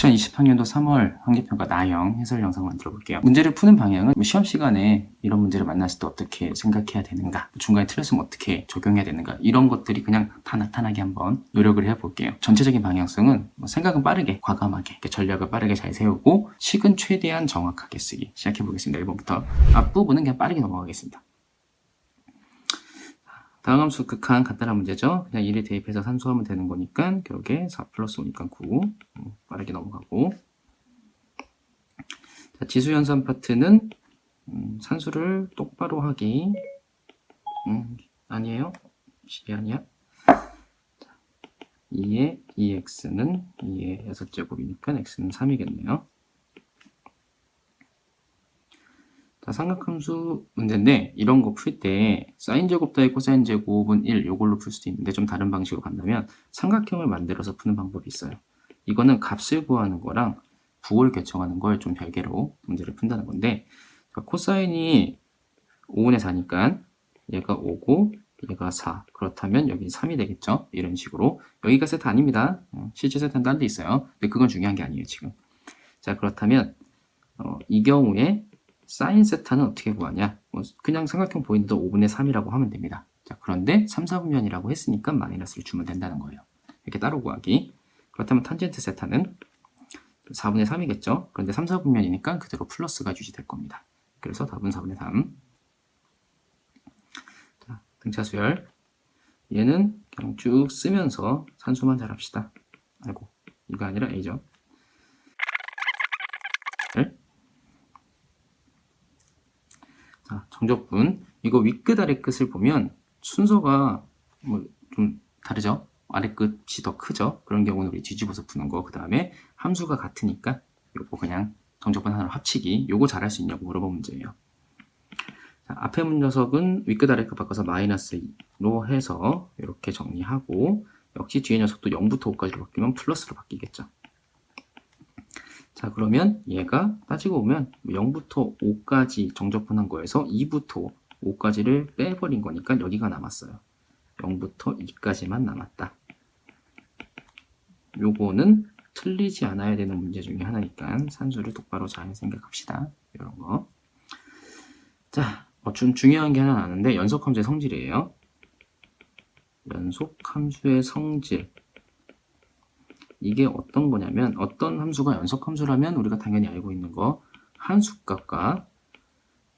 2023년도 3월 학예평가 나형 해설 영상 만들어 볼게요. 문제를 푸는 방향은 시험 시간에 이런 문제를 만났을 때 어떻게 생각해야 되는가, 중간에 틀렸으면 어떻게 적용해야 되는가, 이런 것들이 그냥 다 나타나게 한번 노력을 해볼게요. 전체적인 방향성은 생각은 빠르게, 과감하게, 전략을 빠르게 잘 세우고 식은 최대한 정확하게 쓰기. 시작해 보겠습니다. 1번부터 앞부분은 그냥 빠르게 넘어가겠습니다. 다음 함수 극한 간단한 문제죠. 그냥 1에 대입해서 산수하면 되는 거니까 결국에 4 플러스 5니까 9. 빠르게 넘어가고. 자, 지수연산 파트는 산수를 똑바로 하기. 아니에요. 식이 아니야. 2의 2x는 2의 6제곱이니까 x는 3이겠네요. 자, 삼각함수 문제인데 이런 거 풀 때 사인 제곱 더하기 코사인 제곱은 1 요걸로 풀 수도 있는데 좀 다른 방식으로 간다면 삼각형을 만들어서 푸는 방법이 있어요. 이거는 값을 구하는 거랑 부호를 결정하는 걸 좀 별개로 문제를 푼다는 건데, 코사인이 5분의 4니까 얘가 5고 얘가 4, 그렇다면 여기 3이 되겠죠. 이런 식으로. 여기가 세타 아닙니다. 실제 세타는 딴 데 있어요. 근데 그건 중요한 게 아니에요 지금. 자, 그렇다면 이 경우에 사인 세타는 어떻게 구하냐? 그냥 삼각형 보이는데 5분의 3이라고 하면 됩니다. 자, 그런데 3, 4분면이라고 했으니까 마이너스를 주면 된다는 거예요. 이렇게 따로 구하기. 그렇다면 탄젠트 세타는 4분의 3이겠죠? 그런데 3, 4분면이니까 그대로 플러스가 유지될 겁니다. 그래서 답은 4분의 3. 자, 등차 수열. 얘는 그냥 쭉 쓰면서 산수만 잘 합시다. 아이고, 이거 아니라 A죠. 자, 정적분. 이거 윗끝 아래끝을 보면 순서가 좀 다르죠? 아래끝이 더 크죠? 그런 경우는 우리 뒤집어서 푸는 거. 그 다음에 함수가 같으니까 요거 그냥 정적분 하나로 합치기. 요거 잘할 수 있냐고 물어본 문제예요. 자, 앞에 문 녀석은 윗끝 아래끝 바꿔서 마이너스 2로 해서 이렇게 정리하고, 역시 뒤에 녀석도 0부터 5까지로 바뀌면 플러스로 바뀌겠죠. 자, 그러면 얘가 따지고 보면 0부터 5까지 정적분한 거에서 2부터 5까지를 빼버린 거니까 여기가 남았어요. 0부터 2까지만 남았다. 요거는 틀리지 않아야 되는 문제 중에 하나니까 산수를 똑바로 잘 생각합시다. 이런 거. 자, 좀 중요한 게 하나 나는데 연속함수의 성질이에요. 연속함수의 성질. 이게 어떤 거냐면, 어떤 함수가 연속함수라면 우리가 당연히 알고 있는 거, 한수값과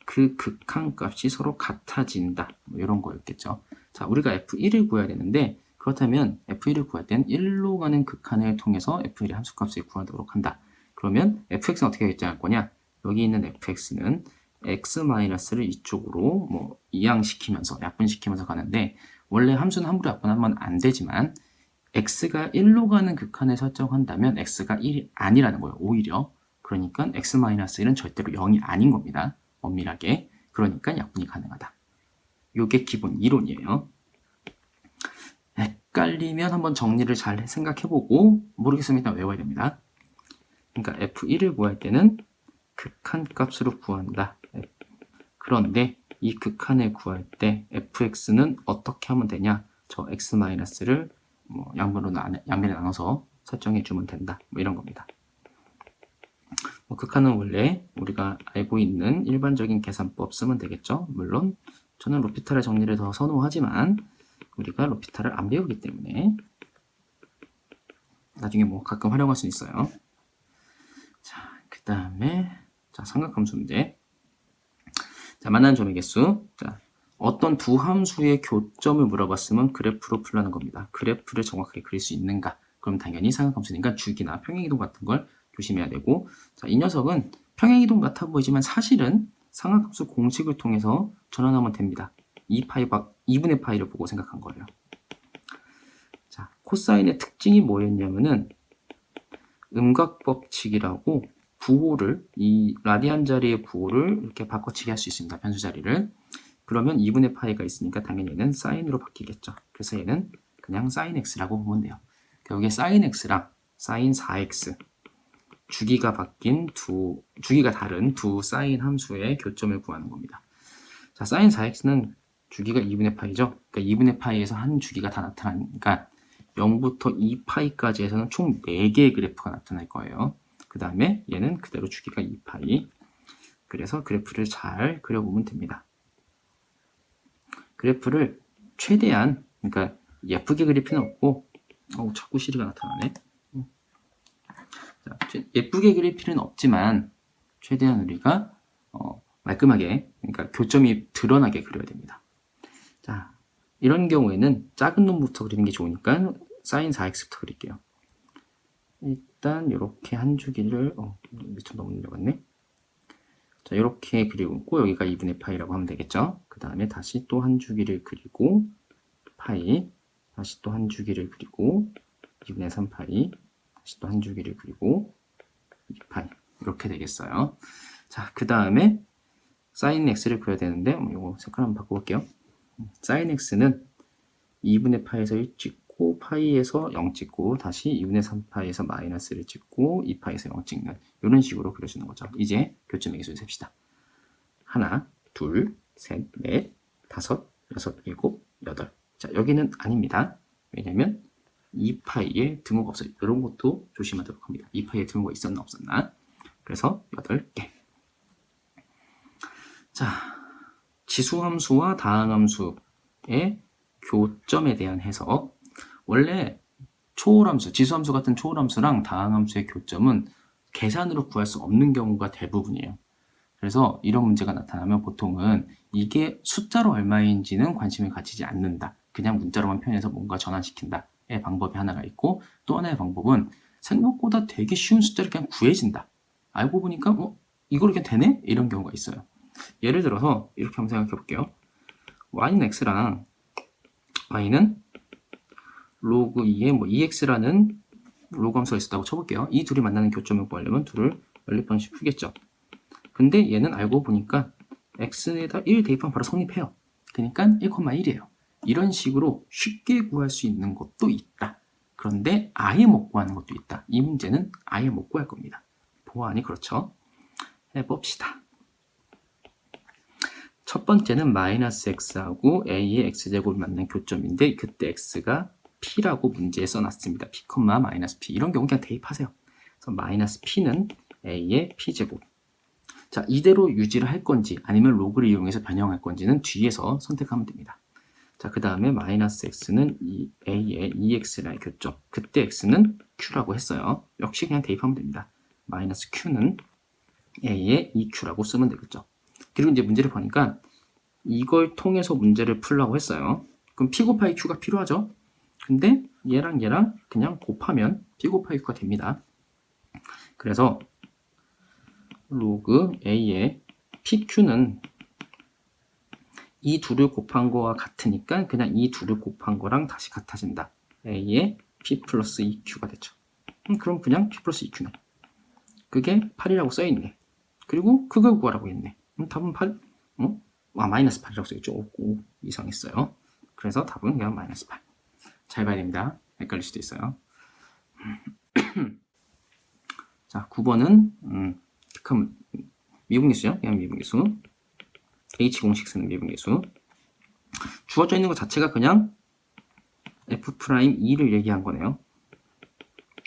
그 극한값이 서로 같아진다, 이런 거였겠죠. 자, 우리가 f1을 구해야 되는데, 그렇다면 f1을 구할 땐 1로 가는 극한을 통해서 f1의 함수값을 구하도록 한다. 그러면 fx는 어떻게 결정할 거냐? 여기 있는 fx는 x-를 이쪽으로 이양시키면서, 약분시키면서 가는데, 원래 함수는 함부로 약분하면 안 되지만 x가 1로 가는 극한을 설정한다면 x가 1이 아니라는 거예요. 오히려. 그러니까 x-1은 절대로 0이 아닌 겁니다. 엄밀하게. 그러니까 약분이 가능하다. 이게 기본 이론이에요. 헷갈리면 한번 정리를 잘 생각해보고, 모르겠으면 일단 외워야 됩니다. 그러니까 f1을 구할 때는 극한값으로 구한다. 그런데 이 극한을 구할 때 fx는 어떻게 하면 되냐? 저 x-를 양면에 나눠서 설정해 주면 된다. 이런 겁니다. 극한은 원래 우리가 알고 있는 일반적인 계산법 쓰면 되겠죠. 물론 저는 로피탈의 정리를 더 선호하지만 우리가 로피탈을 안 배우기 때문에 나중에 가끔 활용할 수 있어요. 자, 그 다음에 삼각함수 문제. 자, 만난 점의 개수. 자, 어떤 두 함수의 교점을 물어봤으면 그래프로 풀라는 겁니다. 그래프를 정확하게 그릴 수 있는가? 그럼 당연히 삼각함수니까 주기나 평행이동 같은 걸 조심해야 되고, 자, 이 녀석은 평행이동 같아 보이지만 사실은 삼각함수 공식을 통해서 전환하면 됩니다. 2분의 파이를 보고 생각한 거예요. 자, 코사인의 특징이 뭐였냐면은 음각법칙이라고 부호를, 이 라디안 자리의 부호를 이렇게 바꿔치기 할 수 있습니다. 변수 자리를. 그러면 2분의 파이가 있으니까 당연히 얘는 사인으로 바뀌겠죠. 그래서 얘는 그냥 사인 x라고 보면 돼요. 여기에 사인 x랑 사인 4x, 주기가 다른 두 사인 함수의 교점을 구하는 겁니다. 자, 사인 4x는 주기가 2분의 파이죠. 그러니까 2분의 파이에서 한 주기가 다 나타나니까 0부터 2파이까지 해서는 총 4개의 그래프가 나타날 거예요. 그 다음에 얘는 그대로 주기가 2파이. 그래서 그래프를 잘 그려보면 됩니다. 그래프를 최대한, 그러니까 예쁘게 그릴 필요는 없고, 자꾸 시리가 나타나네. 자, 예쁘게 그릴 필요는 없지만 최대한 우리가 말끔하게, 그러니까 교점이 드러나게 그려야 됩니다. 자, 이런 경우에는 작은 놈부터 그리는 게 좋으니까 sin 4x부터 그릴게요. 일단 이렇게 한 주기를 밑으로 너무 내려갔네. 자, 이렇게 그리고 여기가 2분의 파이라고 하면 되겠죠. 그 다음에 다시 또 한 주기를 그리고 파이, 다시 또 한 주기를 그리고 2분의 3파이, 다시 또 한 주기를 그리고 2파이, 이렇게 되겠어요. 자, 그 다음에 sin x를 그려야 되는데 이거 색깔 한번 바꿔볼게요. sin x는 2분의 파이에서 1 찍고 파이에서 0 찍고 다시 2분의 3파이에서 마이너스를 찍고 2파이에서 0 찍는 이런 식으로 그려주는 거죠. 이제 교점의 개수를 셉시다. 하나, 둘, 셋, 넷, 다섯, 여섯, 일곱, 여덟. 자, 여기는 아닙니다. 왜냐면 2파이에 등호가 없어요. 이런 것도 조심하도록 합니다. 2파이에 등호가 있었나 없었나. 그래서 8개. 자, 지수함수와 다항함수의 교점에 대한 해석. 원래 초월함수, 지수함수 같은 초월함수랑 다항함수의 교점은 계산으로 구할 수 없는 경우가 대부분이에요. 그래서 이런 문제가 나타나면 보통은 이게 숫자로 얼마인지는 관심을 가지지 않는다. 그냥 문자로만 표현해서 뭔가 전환시킨다의 방법이 하나가 있고, 또 하나의 방법은 생각보다 되게 쉬운 숫자를 그냥 구해진다. 알고 보니까 이걸 그냥 되네? 이런 경우가 있어요. 예를 들어서 이렇게 한번 생각해 볼게요. y는 x랑 y는 로그 2에 2x라는 로그 함수가 있었다고 쳐볼게요. 이 둘이 만나는 교점을 구하려면 둘을 연립방식 풀겠죠. 근데 얘는 알고 보니까 x에다 1 대입하면 바로 성립해요. 그러니까 1,1이에요. 이런 식으로 쉽게 구할 수 있는 것도 있다. 그런데 아예 못 구하는 것도 있다. 이 문제는 아예 못 구할 겁니다. 보안이 그렇죠. 해봅시다. 첫 번째는 마이너스 x하고 a의 x제곱을 만난 교점인데 그때 x가 p라고 문제에 써놨습니다. p, 마이너스 p. 이런 경우 그냥 대입하세요. 그래서 마이너스 p는 a의 p제곱. 자, 이대로 유지를 할 건지 아니면 로그를 이용해서 변형할 건지는 뒤에서 선택하면 됩니다. 자, 그 다음에 마이너스 x는 a의 2x라의 교점. 그때 x는 q라고 했어요. 역시 그냥 대입하면 됩니다. 마이너스 q는 a의 2q라고 쓰면 되겠죠. 그리고 이제 문제를 보니까 이걸 통해서 문제를 풀라고 했어요. 그럼 p 곱하기 q가 필요하죠. 근데 얘랑 그냥 곱하면 p 곱하기 q가 됩니다. 그래서 로그 a의 pq는 이 둘을 곱한 거와 같으니까 그냥 이 둘을 곱한 거랑 다시 같아진다. a의 p 플러스 2q가 되죠. 그럼 그냥 p 플러스 2q네. 그게 8이라고 써있네. 그리고 그걸 구하라고 했네. 그럼 답은 8? 마이너스 8이라고 써있죠. 5 이상했어요. 그래서 답은 그냥 마이너스 8. 잘 봐야 됩니다. 헷갈릴 수도 있어요. 자, 9번은 미분계수요. 그냥 미분계수. H공식 쓰는 미분계수. 주어져 있는 것 자체가 그냥 F'2를 얘기한 거네요.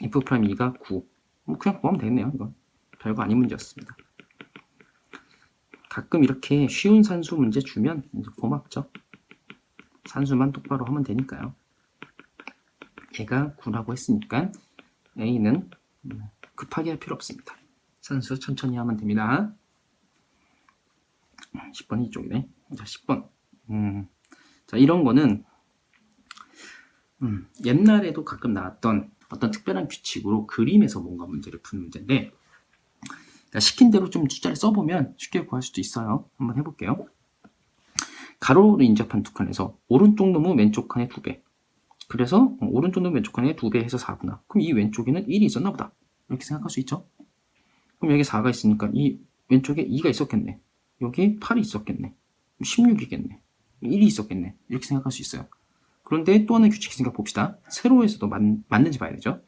F'2가 9. 그냥 구하면 되겠네요. 이건 별거 아닌 문제였습니다. 가끔 이렇게 쉬운 산수 문제 주면 고맙죠. 산수만 똑바로 하면 되니까요. 얘가 9라고 했으니까 A는 급하게 할 필요 없습니다. 산수 천천히 하면 됩니다. 10번이 이쪽이네. 자, 10번. 자, 이런 거는 옛날에도 가끔 나왔던 어떤 특별한 규칙으로 그림에서 뭔가 문제를 푸는 문제인데, 그러니까 시킨 대로 좀 숫자를 써보면 쉽게 구할 수도 있어요. 한번 해볼게요. 가로로 인접한 두 칸에서 오른쪽 놈은 왼쪽 칸의 2배. 그래서 오른쪽 놈은 왼쪽 칸의 2배 해서 4구나. 그럼 이 왼쪽에는 1이 있었나 보다. 이렇게 생각할 수 있죠. 그럼 여기 4가 있으니까 이 왼쪽에 2가 있었겠네. 여기 8이 있었겠네. 16이겠네. 1이 있었겠네. 이렇게 생각할 수 있어요. 그런데 또 하나의 규칙 생각 봅시다. 세로에서도 맞는지 봐야 되죠.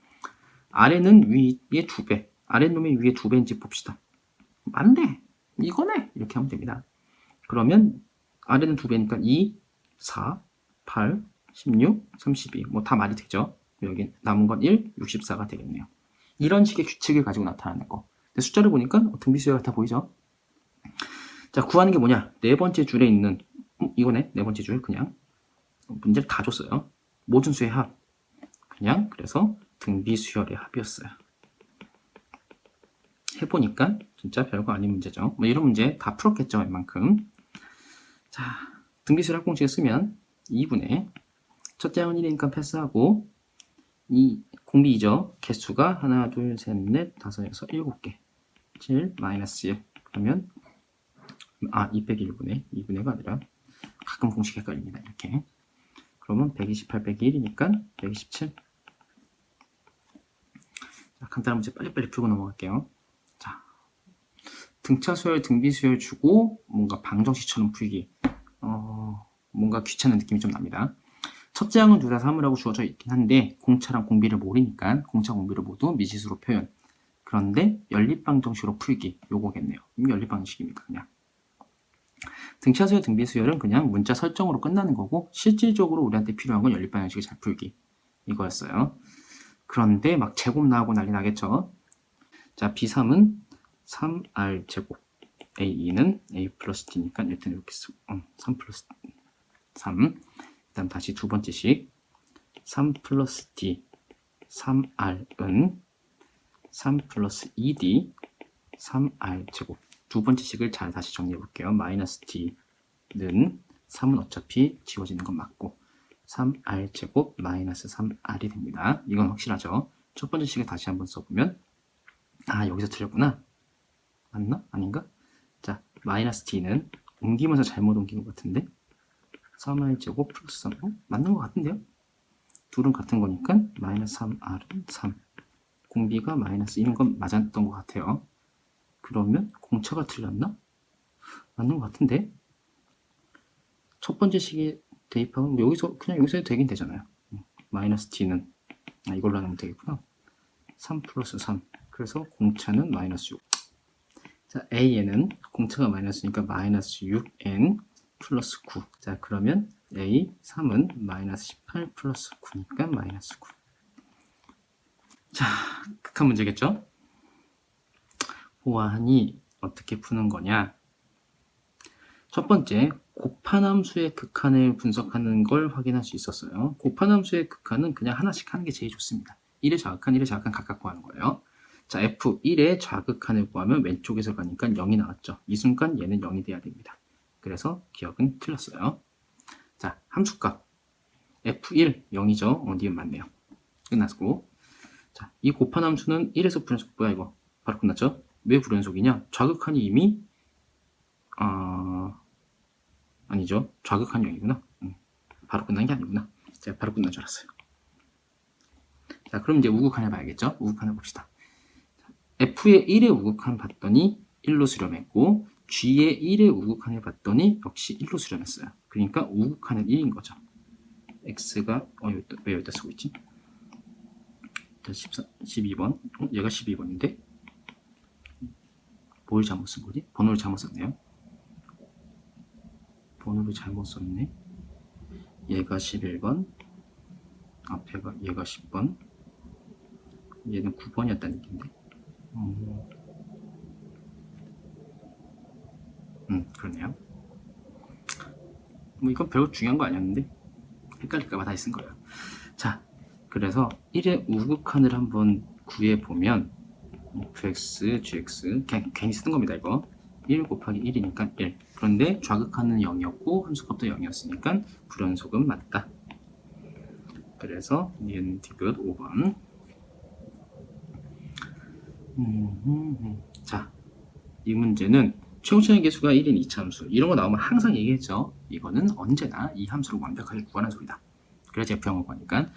아래는 위에 2배. 아랫놈이 위에 2배인지 봅시다. 맞네. 이거네. 이렇게 하면 됩니다. 그러면 아래는 2배니까 2, 4, 8, 16, 32. 뭐 다 말이 되죠. 여기 남은 건 1, 64가 되겠네요. 이런 식의 규칙을 가지고 나타나는 거. 근데 숫자를 보니까 등비수열 같아 보이죠? 자, 구하는 게 뭐냐? 네 번째 줄에 있는 이거네. 네 번째 줄 그냥 문제를 다 줬어요. 모든 수의 합. 그냥 그래서 등비수열의 합이었어요. 해보니까 진짜 별거 아닌 문제죠. 뭐 이런 문제 다 풀었겠죠, 웬만큼. 자, 등비수열 합공식을 쓰면 2분의 첫째 항은 1이니까 패스하고 이 공비이죠. 개수가 하나, 둘, 셋, 넷, 다섯, 여섯, 7개. 7 마이너스 1. 그러면 2 빼기 1분의 2분의가 아니라 가끔 공식 헷갈립니다. 이렇게. 그러면 128 빼기 1이니까 127. 자, 간단한 문제 빨리빨리 풀고 넘어갈게요. 자, 등차 수열, 등비 수열 주고 뭔가 방정식처럼 풀기. 뭔가 귀찮은 느낌이 좀 납니다. 첫째 항은 둘 다 3이라고 주어져 있긴 한데 공차랑 공비를 모르니까 공차, 공비를 모두 미지수로 표현. 그런데 연립방정식으로 풀기. 요거겠네요. 연립방정식입니까? 그냥. 등차 수열, 등비 수열은 그냥 문자 설정으로 끝나는 거고 실질적으로 우리한테 필요한 건 연립방정식을 잘 풀기. 이거였어요. 그런데 막 제곱 나오고 난리 나겠죠. 자, B3은 3R 제곱. A2는 A 플러스 D니까 일단 이렇게 쓰고 3 플러스 3. 그다음 다시 두 번째 식 3 플러스 D 3R은 3 플러스 2D 3R 제곱. 두 번째 식을 잘 다시 정리해 볼게요. 마이너스 D는 3은 어차피 지워지는 건 맞고 3R 제곱 마이너스 3R이 됩니다. 이건 확실하죠. 첫 번째 식을 다시 한번 써보면 여기서 틀렸구나. 맞나? 아닌가? 자, 마이너스 D는 옮기면서 잘못 옮긴 것 같은데 3R 제곱 플러스 3 맞는 것 같은데요? 둘은 같은 거니까 마이너스 3R은 3 공비가 마이너스 1인 건 맞았던 것 같아요. 그러면 공차가 틀렸나? 맞는 것 같은데 첫 번째 식에 대입하면 여기서 해도 되긴 되잖아요. 마이너스 D는 이걸로 하면 되겠구나. 3 플러스 3 그래서 공차는 마이너스 6. 자, A에는 공차가 마이너스니까 마이너스 6n 플러스 9. 자, 그러면 A3은 마이너스 18 플러스 9니까 마이너스 9. 자, 극한 문제겠죠? 보아하니 어떻게 푸는 거냐? 첫 번째, 곱한함수의 극한을 분석하는 걸 확인할 수 있었어요. 곱한함수의 극한은 그냥 하나씩 하는 게 제일 좋습니다. 1의 좌극한, 1의 좌극한 각각 구하는 거예요. 자, F1의 좌극한을 구하면 왼쪽에서 가니까 0이 나왔죠. 이 순간 얘는 0이 돼야 됩니다. 그래서 기억은 틀렸어요. 자, 함수값 F1 0이죠. 니은 맞네요. 끝났고, 자, 이 곱한 함수는 1에서 불연속 뭐야 이거? 바로 끝났죠? 왜 불연속이냐? 좌극한이 이미 아니죠. 좌극한 0이구나. 바로 끝난 게 아니구나. 제가 바로 끝난 줄 알았어요. 자, 그럼 이제 우극한을 봐야겠죠? 우극한을 봅시다. F의 1의 우극한 봤더니 1로 수렴했고 G의 1의 우극한을 봤더니 역시 1로 수렴했어요. 그러니까 우극한은 1인 거죠. X가 왜 여기다 쓰고 있지? 12번 얘가 12번인데 뭘 잘못 쓴 거지? 번호를 잘못 썼네요. 번호를 잘못 썼네. 얘가 11번 앞에가 얘가 10번 얘는 9번이었다는 얘기인데 그러네요. 뭐 이건 별로 중요한 거 아니었는데 헷갈릴까봐 다시 쓴 거예요. 자, 그래서 1의 우극한을 한번 구해보면 fx, gx 그냥 괜히 쓰는 겁니다. 이거 1 곱하기 1이니까 1. 그런데 좌극한은 0이었고 함수값도 0이었으니까 불연속은 맞다. 그래서 니은 디귿 5번. 자, 이 문제는 최고차의 개수가 1인 2차 함수. 이런 거 나오면 항상 얘기했죠. 이거는 언제나 이 함수를 완벽하게 구하는 소리다. 그래서 F0을 구하니까.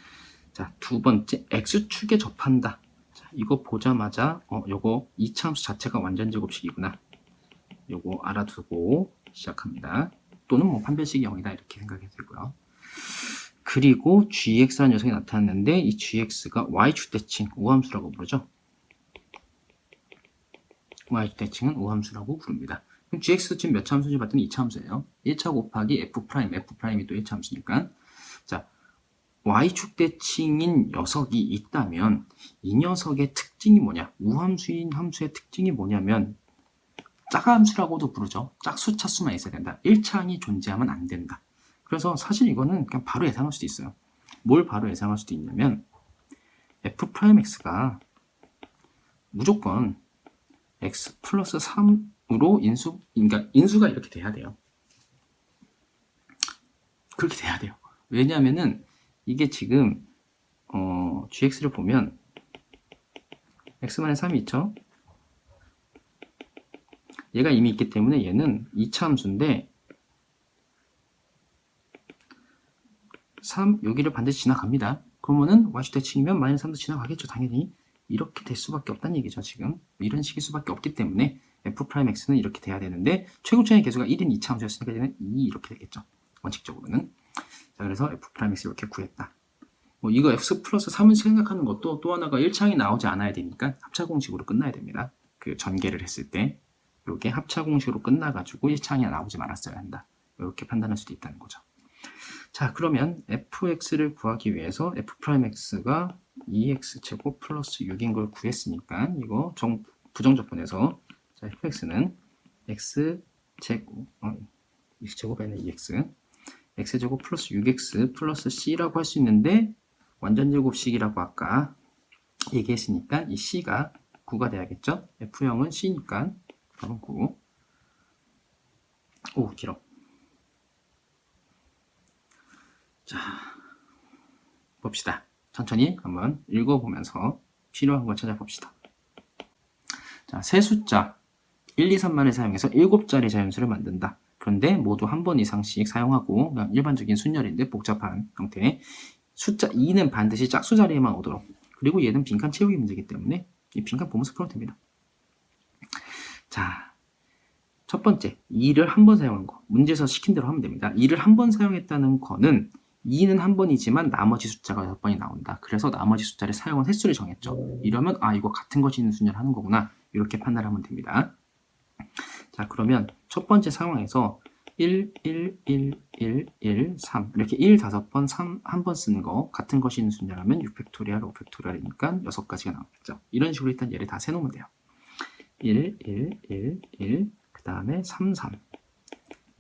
자, 두 번째 x축에 접한다. 자, 이거 보자마자 요거 2차 함수 자체가 완전 제곱식이구나. 요거 알아두고 시작합니다. 또는 뭐 판별식이 0이다 이렇게 생각해도 되고요. 그리고 gx라는 녀석이 나타났는데 이 gx가 y축 대칭 우함수라고 부르죠. y축 대칭은 우함수라고 부릅니다. 그럼 gx도 지금 몇 차 함수인지 봤더니 2차 함수예요. 1차 곱하기 f', f'이 또 1차 함수니까. 자, y축 대칭인 녀석이 있다면 이 녀석의 특징이 뭐냐? 우함수인 함수의 특징이 뭐냐면 짝함수라고도 부르죠. 짝수차수만 있어야 된다. 1차항이 존재하면 안 된다. 그래서 사실 이거는 그냥 바로 예상할 수도 있어요. 뭘 바로 예상할 수도 있냐면 f'x가 무조건 x 플러스 3으로 그러니까 인수가 이렇게 돼야 돼요. 그렇게 돼야 돼요. 왜냐하면은 이게 지금 gx를 보면 x-3이 있죠. 얘가 이미 있기 때문에 얘는 2차 함수인데 3 여기를 반드시 지나갑니다. 그러면은 y축 대칭이면 마이너스 3도 지나가겠죠. 당연히 이렇게 될 수밖에 없다는 얘기죠. 지금 이런 식일 수밖에 없기 때문에 f'x는 이렇게 돼야 되는데 최고점의 개수가 1인 2차 함수였으니까 얘는 2 이렇게 되겠죠. 원칙적으로는. 자, 그래서 f'x 이렇게 구했다. 뭐 이거 x 플러스 3을 생각하는 것도 또 하나가 1차항이 나오지 않아야 되니까 합차공식으로 끝나야 됩니다. 그 전개를 했을 때 이게 합차공식으로 끝나가지고 1차항이 나오지 말았어야 한다. 이렇게 판단할 수도 있다는 거죠. 자, 그러면 fx를 구하기 위해서 f'x가 2x제곱 플러스 6인 걸 구했으니까 이거 부정적분해서 자, fx는 x제곱 x제곱에는 2x x제곱 플러스 6x 플러스 c라고 할 수 있는데 완전제곱식이라고 아까 얘기했으니까 이 c가 9가 돼야겠죠? f형은 c니까 답은 9. 오, 길어. 자, 봅시다. 천천히 한번 읽어보면서 필요한 걸 찾아봅시다. 자, 세 숫자 1, 2, 3만을 사용해서 7자리 자연수를 만든다. 그런데 모두 한 번 이상씩 사용하고 그냥 일반적인 순열인데 복잡한 형태. 숫자 2는 반드시 짝수 자리에만 오도록. 그리고 얘는 빈칸 채우기 문제이기 때문에 이 빈칸 보면서 풀어도 됩니다. 자, 첫 번째 2를 한 번 사용한 거. 문제에서 시킨 대로 하면 됩니다. 2를 한 번 사용했다는 거는 2는 한 번이지만 나머지 숫자가 6번이 나온다. 그래서 나머지 숫자를 사용한 횟수를 정했죠. 이러면 이거 같은 것이 있는 순열을 하는 거구나. 이렇게 판단하면 됩니다. 자, 그러면 첫 번째 상황에서 1, 1, 1, 1, 1, 3 이렇게 1, 5번, 3, 한 번 쓰는 거 같은 것이 있는 순열하면 6팩토리얼, 5팩토리얼이니까 6가지가 나오겠죠. 이런 식으로 일단 얘를 다 세놓으면 돼요. 1, 1, 1, 1, 그 다음에 3, 3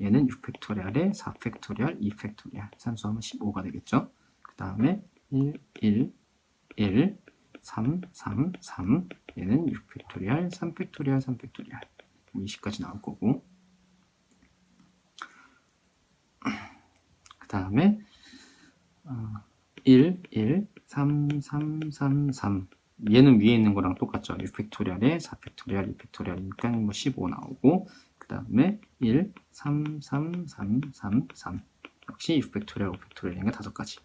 얘는 6팩토리얼에 4팩토리얼, 2팩토리얼 산수하면 15가 되겠죠. 그 다음에 1, 1, 1, 3, 3, 3 얘는 6팩토리얼, 3팩토리얼, 3팩토리얼 20까지 나올 거고 그 다음에 1, 1, 3, 3, 3, 3 얘는 위에 있는 거랑 똑같죠. 6팩토리얼에 4팩토리얼, 2팩토리얼이니까 뭐 15 나오고 그 다음에 1, 3, 3, 3, 3, 3 역시 6팩토리얼, 5팩토리얼이니까 5가지.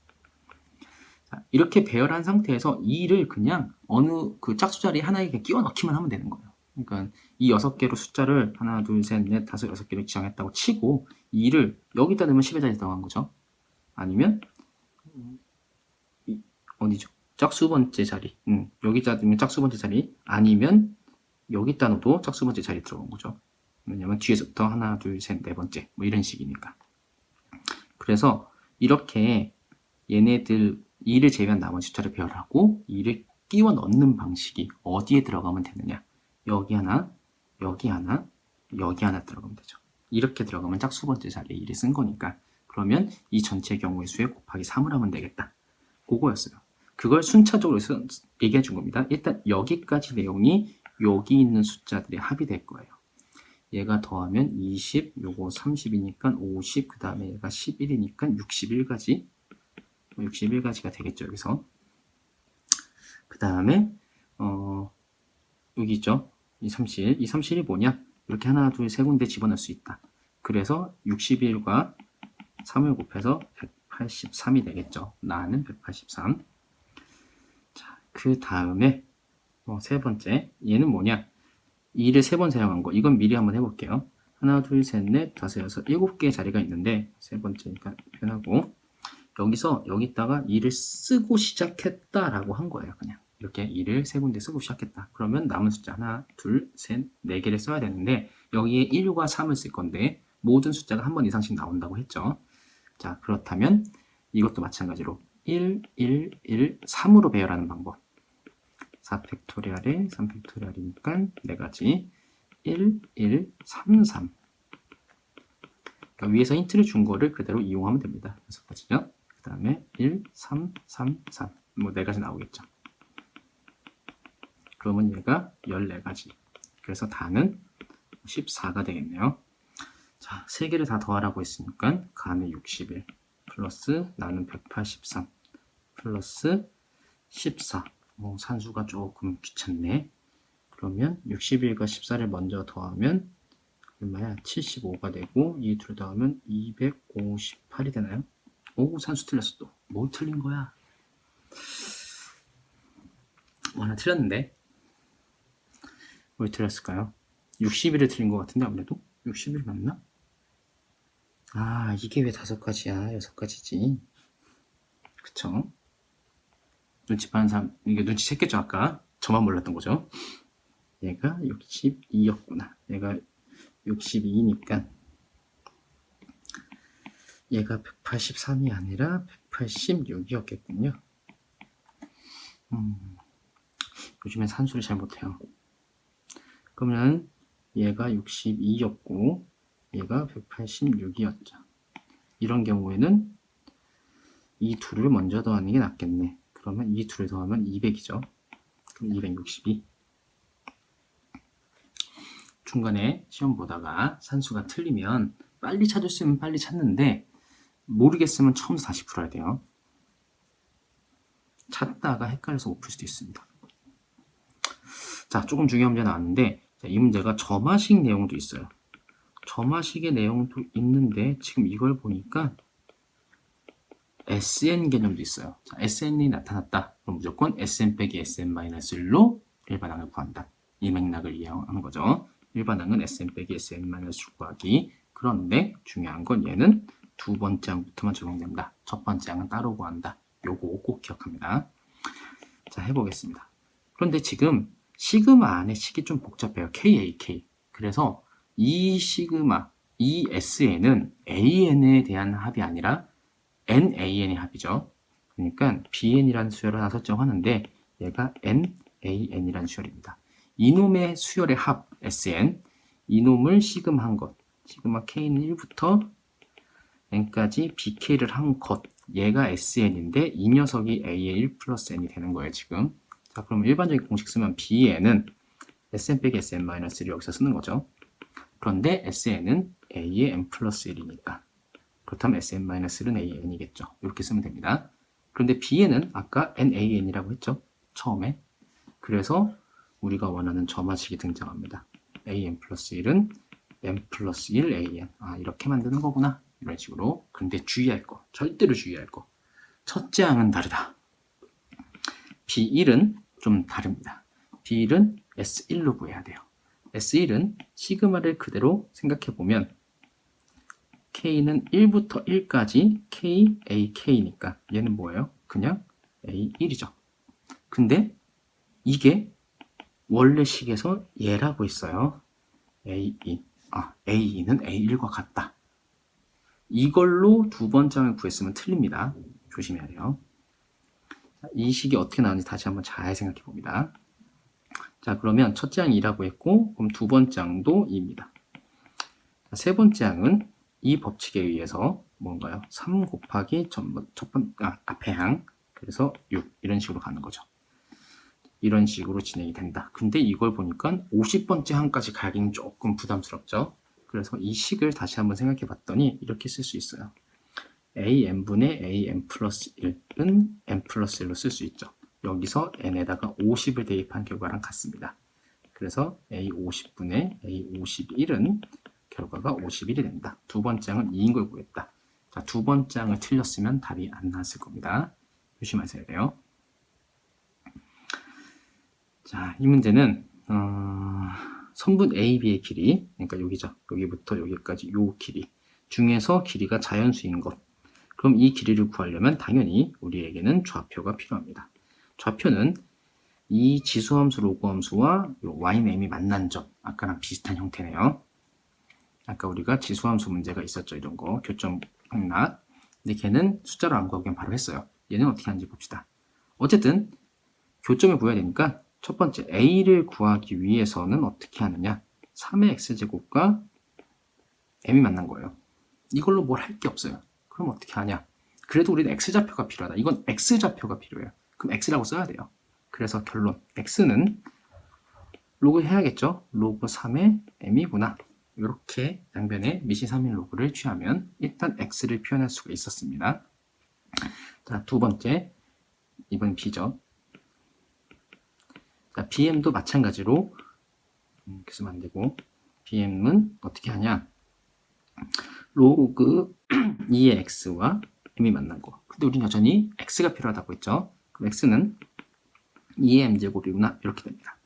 자, 이렇게 배열한 상태에서 2를 그냥 어느 그 짝수 자리 하나에 끼워 넣기만 하면 되는 거예요. 그러니까 이 6개로 숫자를 하나, 둘, 셋, 넷, 다섯, 6개로 지정했다고 치고 2를 여기다 넣으면 10의 자리 들어간 거죠. 아니면 어디죠? 짝수 번째 자리. 여기다 넣으면 짝수 번째 자리. 아니면 여기다 넣어도 짝수 번째 자리 들어간 거죠. 왜냐면 뒤에서부터 하나, 둘, 셋, 네 번째 뭐 이런 식이니까. 그래서 이렇게 얘네들 2를 제외한 나머지 숫자를 배열하고 2를 끼워 넣는 방식이 어디에 들어가면 되느냐. 여기 하나, 여기 하나, 여기 하나 들어가면 되죠. 이렇게 들어가면 짝수 번째 자리에 2를 쓴 거니까 그러면 이 전체 경우의 수에 곱하기 3을 하면 되겠다. 그거였어요. 그걸 순차적으로 얘기해 준 겁니다. 일단 여기까지 내용이 여기 있는 숫자들의 합이 될 거예요. 얘가 더하면 20, 요거 30이니까 50, 그 다음에 얘가 11이니까 61가지 61가지가 되겠죠. 여기서 그 다음에 여기 있죠. 이 37이 뭐냐? 이렇게 하나, 둘, 세 군데 집어넣을 수 있다. 그래서 61과 3을 곱해서 183이 되겠죠. 나는 183. 자, 그 다음에 세 번째 얘는 뭐냐? 2를 3번 사용한 거. 이건 미리 한번 해볼게요. 하나, 둘, 셋, 넷, 다섯, 여섯, 7개의 자리가 있는데 세 번째니까 표현하고 여기서 여기다가 2를 쓰고 시작했다라고 한 거예요. 그냥 이렇게 2를 세 군데 쓰고 시작했다. 그러면 남은 숫자 하나, 둘, 셋, 4개를 써야 되는데 여기에 1과 3을 쓸 건데 모든 숫자가 한 번 이상씩 나온다고 했죠. 자, 그렇다면 이것도 마찬가지로 1, 1, 1, 3으로 배열하는 방법. 4팩토리얼에 3팩토리얼이니까 4가지. 1, 1, 3, 3. 그러니까 위에서 힌트를 준 거를 그대로 이용하면 됩니다. 6가지죠. 그 다음에 1, 3, 3, 3. 뭐 4가지 나오겠죠. 그러면 얘가 14가지. 그래서 다는 14가 되겠네요. 자, 3개를 다 더하라고 했으니까 가는 61 플러스 나는 183 플러스 14. 산수가 조금 귀찮네. 그러면 61과 14를 먼저 더하면 얼마야? 75가 되고 이 둘 더하면 258이 되나요? 오, 산수 틀렸어 또. 뭐 틀린 거야? 하나 틀렸는데? 뭘 틀렸을까요? 61을 틀린 것 같은데 아무래도? 61 맞나? 아, 이게 왜 5가지야? 6가지지. 그쵸? 눈치 파는 사람, 이게 눈치챘겠죠, 아까? 저만 몰랐던 거죠. 얘가 62였구나. 얘가 62니까 얘가 183이 아니라 186이었겠군요. 요즘엔 산수를 잘 못해요. 그러면 얘가 62였고 얘가 186이었죠. 이런 경우에는 이 둘을 먼저 더하는 게 낫겠네. 그러면 이 둘을 더하면 200이죠. 그럼 262. 중간에 시험 보다가 산수가 틀리면 빨리 찾을 수 있으면 빨리 찾는데 모르겠으면 처음부터 다시 풀어야 돼요. 찾다가 헷갈려서 못 풀 수도 있습니다. 자, 조금 중요한 문제 나왔는데 이 문제가 점화식 내용도 있어요. 점화식의 내용도 있는데 지금 이걸 보니까 SN 개념도 있어요. 자, SN이 나타났다. 그럼 무조건 SN 빼기 SN-1로 일반항을 구한다. 이 맥락을 이해하는 거죠. 일반항은 SN 빼기 SN-1 구하기. 그런데 중요한 건 얘는 두 번째 항부터만 적용된다. 첫 번째 항은 따로 구한다. 요거 꼭 기억합니다. 자, 해보겠습니다. 그런데 지금 시그마 안에 식이 좀 복잡해요. KAK. 그래서 이 시그마, 이 SN은 AN에 대한 합이 아니라 NAN의 합이죠. 그러니까 BN이라는 수열을 하나 설정하는데 얘가 NAN이라는 수열입니다. 이놈의 수열의 합 SN, 이놈을 시그마한 것, 시그마 K는 1부터 N까지 BK를 한 것, 얘가 SN인데 이 녀석이 A의 1 플러스 N이 되는 거예요 지금. 자, 그럼 일반적인 공식 쓰면 BN은 SN 빼기 SN-1를 여기서 쓰는 거죠. 그런데 SN은 A의 N 플러스 1이니까 그렇다면 SN-1은 AN이겠죠. 이렇게 쓰면 됩니다. 그런데 B에는 아까 NAN이라고 했죠. 처음에. 그래서 우리가 원하는 점화식이 등장합니다. AN 플러스 1은 N 플러스 1 AN. 아, 이렇게 만드는 거구나. 이런 식으로. 근데 주의할 거. 절대로 주의할 거. 첫째 항은 다르다. B1은 좀 다릅니다. B1은 S1로 구해야 돼요. S1은 시그마를 그대로 생각해보면 K는 1부터 1까지 K, A, K니까 얘는 뭐예요? 그냥 A1이죠. 근데 이게 원래 식에서 얘라고 있어요. A2. A2는 A1과 같다. 이걸로 두 번째 항을 구했으면 틀립니다. 조심해야 돼요. 이 식이 어떻게 나오는지 다시 한번 잘 생각해 봅니다. 자, 그러면 첫째 항이 2라고 했고, 그럼 두 번째 항도 2입니다. 세 번째 항은 이 법칙에 의해서 뭔가요? 3 곱하기 앞에 항, 그래서 6 이런 식으로 가는 거죠. 이런 식으로 진행이 된다. 근데 이걸 보니까 50번째 항까지 가기는 조금 부담스럽죠. 그래서 이 식을 다시 한번 생각해 봤더니 이렇게 쓸 수 있어요. AN분의 AN 플러스 1은 N 플러스 1로 쓸 수 있죠. 여기서 N에다가 50을 대입한 결과랑 같습니다. 그래서 A50분의 A51은 결과가 51이 된다. 두 번째 항은 2인 걸 구했다. 자, 두 번째 항을 틀렸으면 답이 안 나왔을 겁니다. 조심하셔야 돼요. 자, 이 문제는 선분 A, B의 길이, 그러니까 여기죠. 여기부터 여기까지 요 길이 중에서 길이가 자연수인 것. 그럼 이 길이를 구하려면 당연히 우리에게는 좌표가 필요합니다. 좌표는 이 지수함수, 로그함수와 ynem이 만난 점, 아까랑 비슷한 형태네요. 아까 우리가 지수함수 문제가 있었죠. 이런 거, 교점 항락. 근데 걔는 숫자로 안 구하기엔 바로 했어요. 얘는 어떻게 하는지 봅시다. 어쨌든 교점을 구해야 되니까 첫 번째 a를 구하기 위해서는 어떻게 하느냐. 3의 x제곱과 m이 만난 거예요. 이걸로 뭘 할 게 없어요. 그럼 어떻게 하냐. 그래도 우리는 x좌표가 필요하다. 이건 x좌표가 필요해요. 그럼 x라고 써야 돼요. 그래서 결론 x는 로그 해야겠죠. 로그 3의 m이구나. 이렇게 양변에 미시 3인 로그를 취하면 일단 x를 표현할 수가 있었습니다. 자, 두 번째, 이번 b죠. 자, bm도 마찬가지로 이렇게 쓰면 안 되고, bm은 어떻게 하냐. 로그 2의 x와 m이 만난 거. 근데 우린 여전히 x가 필요하다고 했죠. 그럼 x는 2의 m제곱이구나. 이렇게 됩니다.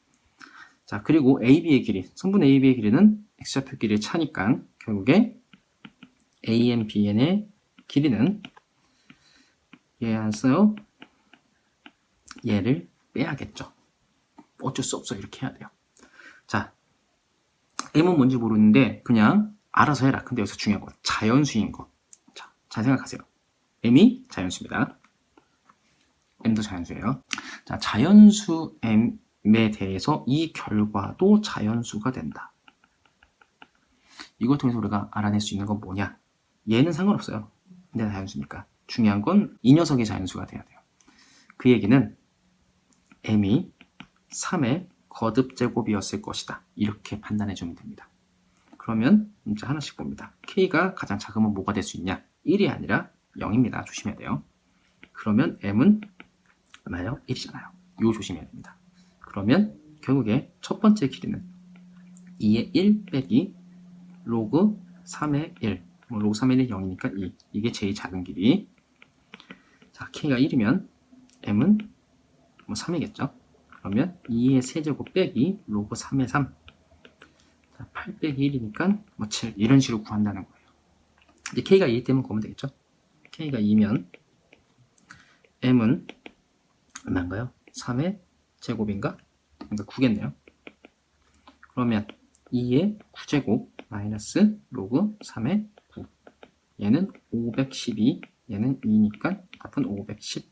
자, 그리고 AB의 길이, 성분 AB의 길이는 x좌표 길이를 차니까 결국에 AM, BN의 길이는 얘 안 써요. 얘를 빼야겠죠. 어쩔 수 없어. 이렇게 해야 돼요. 자, M은 뭔지 모르는데 그냥 알아서 해라. 근데 여기서 중요한 건 자연수인 거. 자, 잘 생각하세요. M이 자연수입니다. M도 자연수예요. 자, 자연수 M에 대해서 이 결과도 자연수가 된다. 이걸 통해서 우리가 알아낼 수 있는 건 뭐냐? 얘는 상관없어요. 근데 자연수니까. 중요한 건 이 녀석이 자연수가 돼야 돼요. 그 얘기는 m이 3의 거듭제곱이었을 것이다. 이렇게 판단해주면 됩니다. 그러면 문제 하나씩 봅니다. k가 가장 작으면 뭐가 될 수 있냐? 1이 아니라 0입니다. 조심해야 돼요. 그러면 m은 얼마요? 1이잖아요. 이거 조심해야 됩니다. 그러면 결국에 첫 번째 길이는 2의 1 빼기 로그 3의 1. 로그 3의 1이 0이니까 2. 이게 제일 작은 길이. 자, k가 1이면 m은 3이겠죠. 그러면 2의 세제곱 빼기 로그 3의 3. 자, 8 빼기 1이니까 7. 이런 식으로 구한다는 거예요. 이제 k가 2 때문에 구하면 되겠죠. k가 2면 m은 얼마인가요? 3의 제곱인가? 그러니까 9겠네요. 그러면 2의 9제곱 마이너스 로그 3의 9. 얘는 512, 얘는 2니까 답은 510.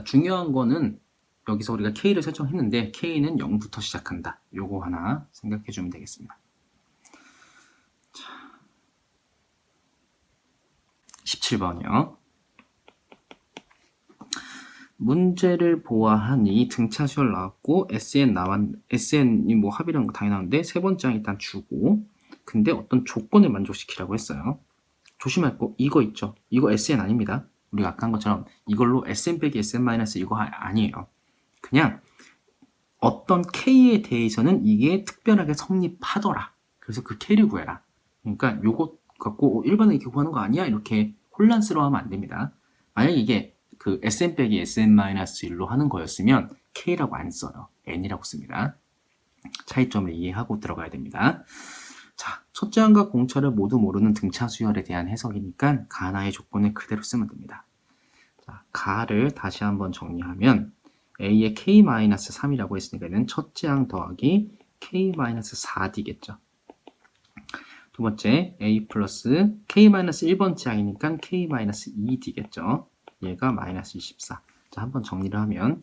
중요한 거는 여기서 우리가 k를 설정했는데 k는 0부터 시작한다. 요거 하나 생각해 주면 되겠습니다. 자, 17번이요. 문제를 보아하니 등차 수열 나왔고 SN이 뭐 합이라는 거 당연히 나오는데 세 번째 항 일단 주고, 근데 어떤 조건을 만족시키라고 했어요. 조심할 거 이거 있죠. 이거 SN 아닙니다. 우리가 아까 한 것처럼 이걸로 SN 빼기 SN 마이너스 이거 아니에요. 그냥 어떤 K에 대해서는 이게 특별하게 성립하더라. 그래서 그 K를 구해라. 그러니까 요거 갖고 일반은 이렇게 구하는 거 아니야? 이렇게 혼란스러워하면 안 됩니다. 만약에 이게 그 SN 빼기 SN 마이너스 1로 하는 거였으면 K라고 안 써요. N이라고 씁니다. 차이점을 이해하고 들어가야 됩니다. 자, 첫째 항과 공차를 모두 모르는 등차 수열에 대한 해석이니까 가나의 조건을 그대로 쓰면 됩니다. 자, 가를 다시 한번 정리하면 A의 K-3이라고 했으니까 얘는 첫째 항 더하기 K-4D겠죠. 두 번째 A 플러스 K-1번째 항이니까 K-2D겠죠. 얘가 마이너스 24. 자, 한번 정리를 하면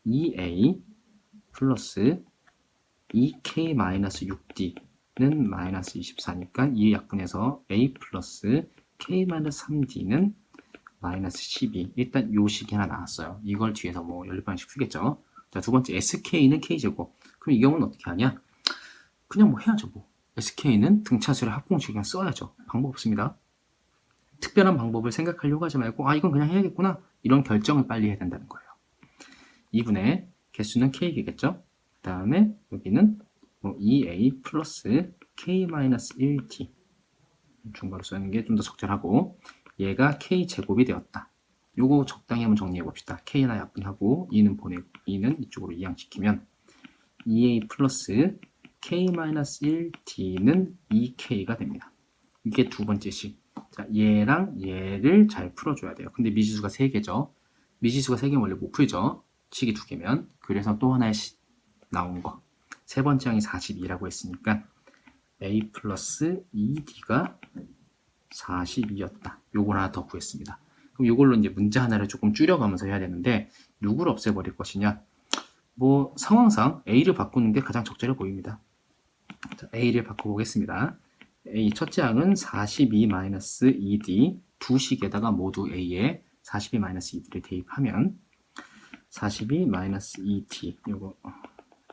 2A 플러스 2K-6D는 마이너스 24니까 이 약분해서 A 플러스 K-3D는 마이너스 12. 일단 요 식이 하나 나왔어요. 이걸 뒤에서 뭐 연립방식 풀겠죠. 자, 두 번째 SK는 K제곱. 그럼 이 경우는 어떻게 하냐? 그냥 뭐 해야죠. 뭐 SK는 등차수를 합공식 그냥 써야죠. 방법 없습니다. 특별한 방법을 생각하려고 하지 말고 이건 그냥 해야겠구나. 이런 결정을 빨리 해야 된다는 거예요. 2분의 개수는 K겠죠. 그 다음에 여기는 뭐 2A 플러스 K-1D 중괄호 쓰는 게 좀 더 적절하고, 얘가 K제곱이 되었다. 요거 적당히 한번 정리해 봅시다. K나 약분하고 2는 보내고 2는 이쪽으로 이항시키면 2A 플러스 K-1D는 2K가 됩니다. 이게 두 번째 식. 자, 얘랑 얘를 잘 풀어줘야 돼요. 근데 미지수가 3개죠. 미지수가 3개면 원래 못 풀죠. 식이 2개면. 그래서 또 하나의 나온 거. 세 번째 항이 42라고 했으니까 A 플러스 2D가 42였다. 요걸 하나 더 구했습니다. 그럼 이걸로 이제 문제 하나를 조금 줄여가면서 해야 되는데 누구를 없애버릴 것이냐? 뭐 상황상 A를 바꾸는 게 가장 적절해 보입니다. 자, A를 바꿔보겠습니다. A 첫째 항은 42-2D 두 식에다가 모두 A에 42-2D를 대입하면 42-2D 요거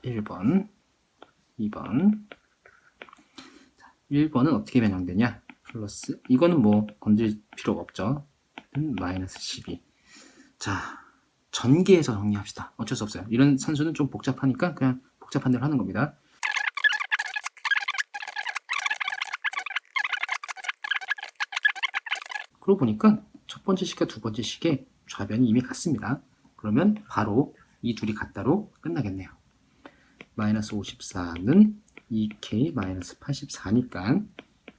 1번 2번 1번은 어떻게 변형되냐? 플러스 이거는 뭐 건들 필요가 없죠. 마이너스 12. 자, 전개해서 정리합시다. 어쩔 수 없어요. 이런 산수는 좀 복잡하니까 그냥 복잡한 대로 하는 겁니다. 그러고 보니까 첫 번째 식과 두 번째 식의 좌변이 이미 같습니다. 그러면 바로 이 둘이 같다로 끝나겠네요. 마이너스 54는 2K 마이너스 84니까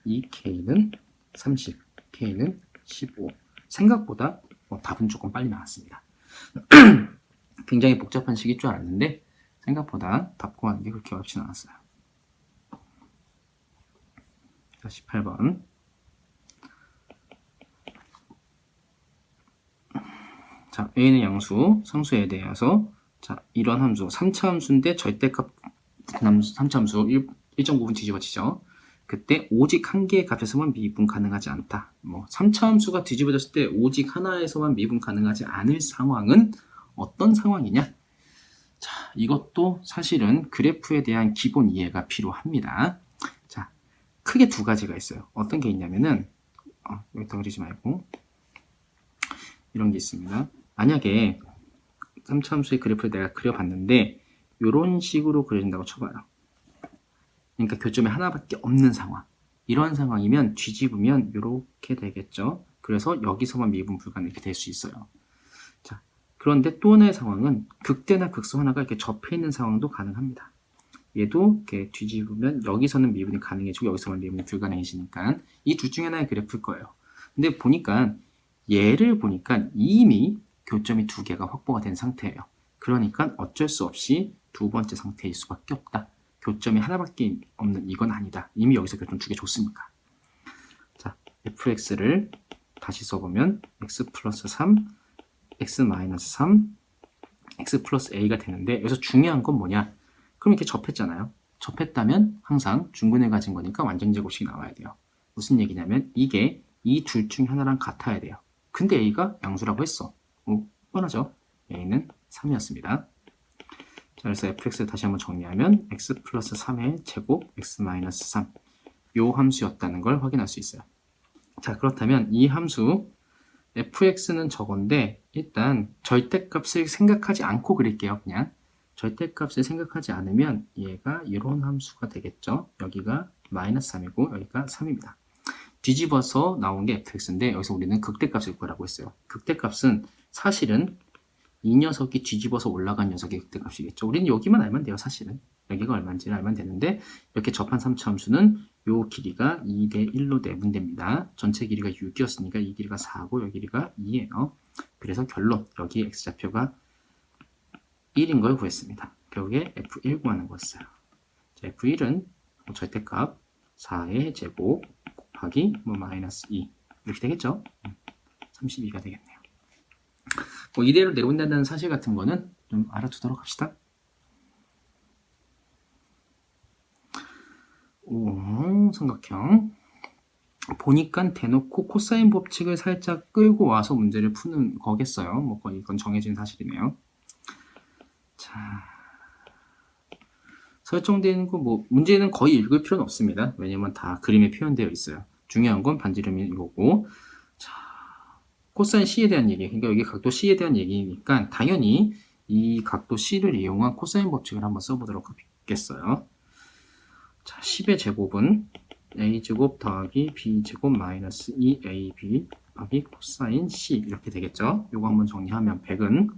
2K는 30, K는 15. 생각보다 답은 조금 빨리 나왔습니다. 굉장히 복잡한 식일 줄 알았는데 생각보다 답 구하는 게 그렇게 어렵진 않았어요. 자, 18번. 자, A는 양수, 상수에 대해서 자, 이런 함수, 3차 함수인데 절대값 3차 함수 1.9분 뒤집어지죠. 그때 오직 한 개의 값에서만 미분 가능하지 않다. 뭐 3차 함수가 뒤집어졌을 때 오직 하나에서만 미분 가능하지 않을 상황은 어떤 상황이냐? 자, 이것도 사실은 그래프에 대한 기본 이해가 필요합니다. 자, 크게 두 가지가 있어요. 어떤 게 있냐면은 여기다 그리지 말고 이런 게 있습니다. 만약에 3차 함수의 그래프를 내가 그려봤는데 이런 식으로 그려진다고 쳐봐요. 그러니까 교점이 하나밖에 없는 상황. 이런 상황이면 뒤집으면 이렇게 되겠죠. 그래서 여기서만 미분 불가능 이렇게 될 수 있어요. 자, 그런데 또 하나의 상황은 극대나 극소 하나가 이렇게 접해 있는 상황도 가능합니다. 얘도 이렇게 뒤집으면 여기서는 미분이 가능해지고 여기서만 미분이 불가능해지니까 이 둘 중에 하나의 그래프일 거예요. 근데 보니까 얘를 보니까 이미 교점이 두 개가 확보가 된 상태예요. 그러니까 어쩔 수 없이 두 번째 상태일 수밖에 없다. 교점이 하나밖에 없는 이건 아니다. 이미 여기서 교점 두 개 줬으니까. 자, fx를 다시 써보면 x 플러스 3, x 마이너스 3, x 플러스 a가 되는데 여기서 중요한 건 뭐냐? 그럼 이렇게 접했잖아요. 접했다면 항상 중근을 가진 거니까 완전 제곱식이 나와야 돼요. 무슨 얘기냐면 이게 이 둘 중 하나랑 같아야 돼요. 근데 a가 양수라고 했어. 뻔하죠? a는 3이었습니다. 자, 그래서 fx를 다시 한번 정리하면 x 플러스 3의 제곱 x 마이너스 3 요 함수였다는 걸 확인할 수 있어요. 자, 그렇다면 이 함수 fx는 저건데 일단 절대값을 생각하지 않고 그릴게요. 그냥 절대값을 생각하지 않으면 얘가 이런 함수가 되겠죠. 여기가 마이너스 3이고 여기가 3입니다. 뒤집어서 나온 게 fx인데 여기서 우리는 극대값을 구하라고 했어요. 극대값은 사실은 이 녀석이 뒤집어서 올라간 녀석의 극대값이겠죠. 우리는 여기만 알면 돼요. 사실은 여기가 얼마인지를 알면 되는데 이렇게 접한 3차 함수는 요 길이가 2대 1로 내분됩니다. 전체 길이가 6이었으니까 이 길이가 4고 여기 길이가 2예요. 그래서 결론 여기 x좌표가 1인 걸 구했습니다. 결국에 f1 구하는 거였어요. 자, f1은 절대값 4의 제곱 곱하기 마이너스 2 이렇게 되겠죠. 32가 되겠네요. 이대로 내려온다는 사실 같은 거는 좀 알아두도록 합시다. 삼각형 보니까 대놓고 코사인 법칙을 살짝 끌고 와서 문제를 푸는 거겠어요. 뭐 거의 이건 정해진 사실이네요. 자, 설정되는 거 뭐 문제는 거의 읽을 필요는 없습니다. 왜냐면 다 그림에 표현되어 있어요. 중요한 건 반지름이 이거고. 자, 코사인 C에 대한 얘기, 그러니까 여기 각도 C에 대한 얘기니까 당연히 이 각도 C를 이용한 코사인 법칙을 한번 써보도록 하겠어요. 자, 10의 제곱은 A제곱 더하기 B제곱 마이너스 2AB 곱하기 코사인 C 이렇게 되겠죠. 요거 한번 정리하면 100은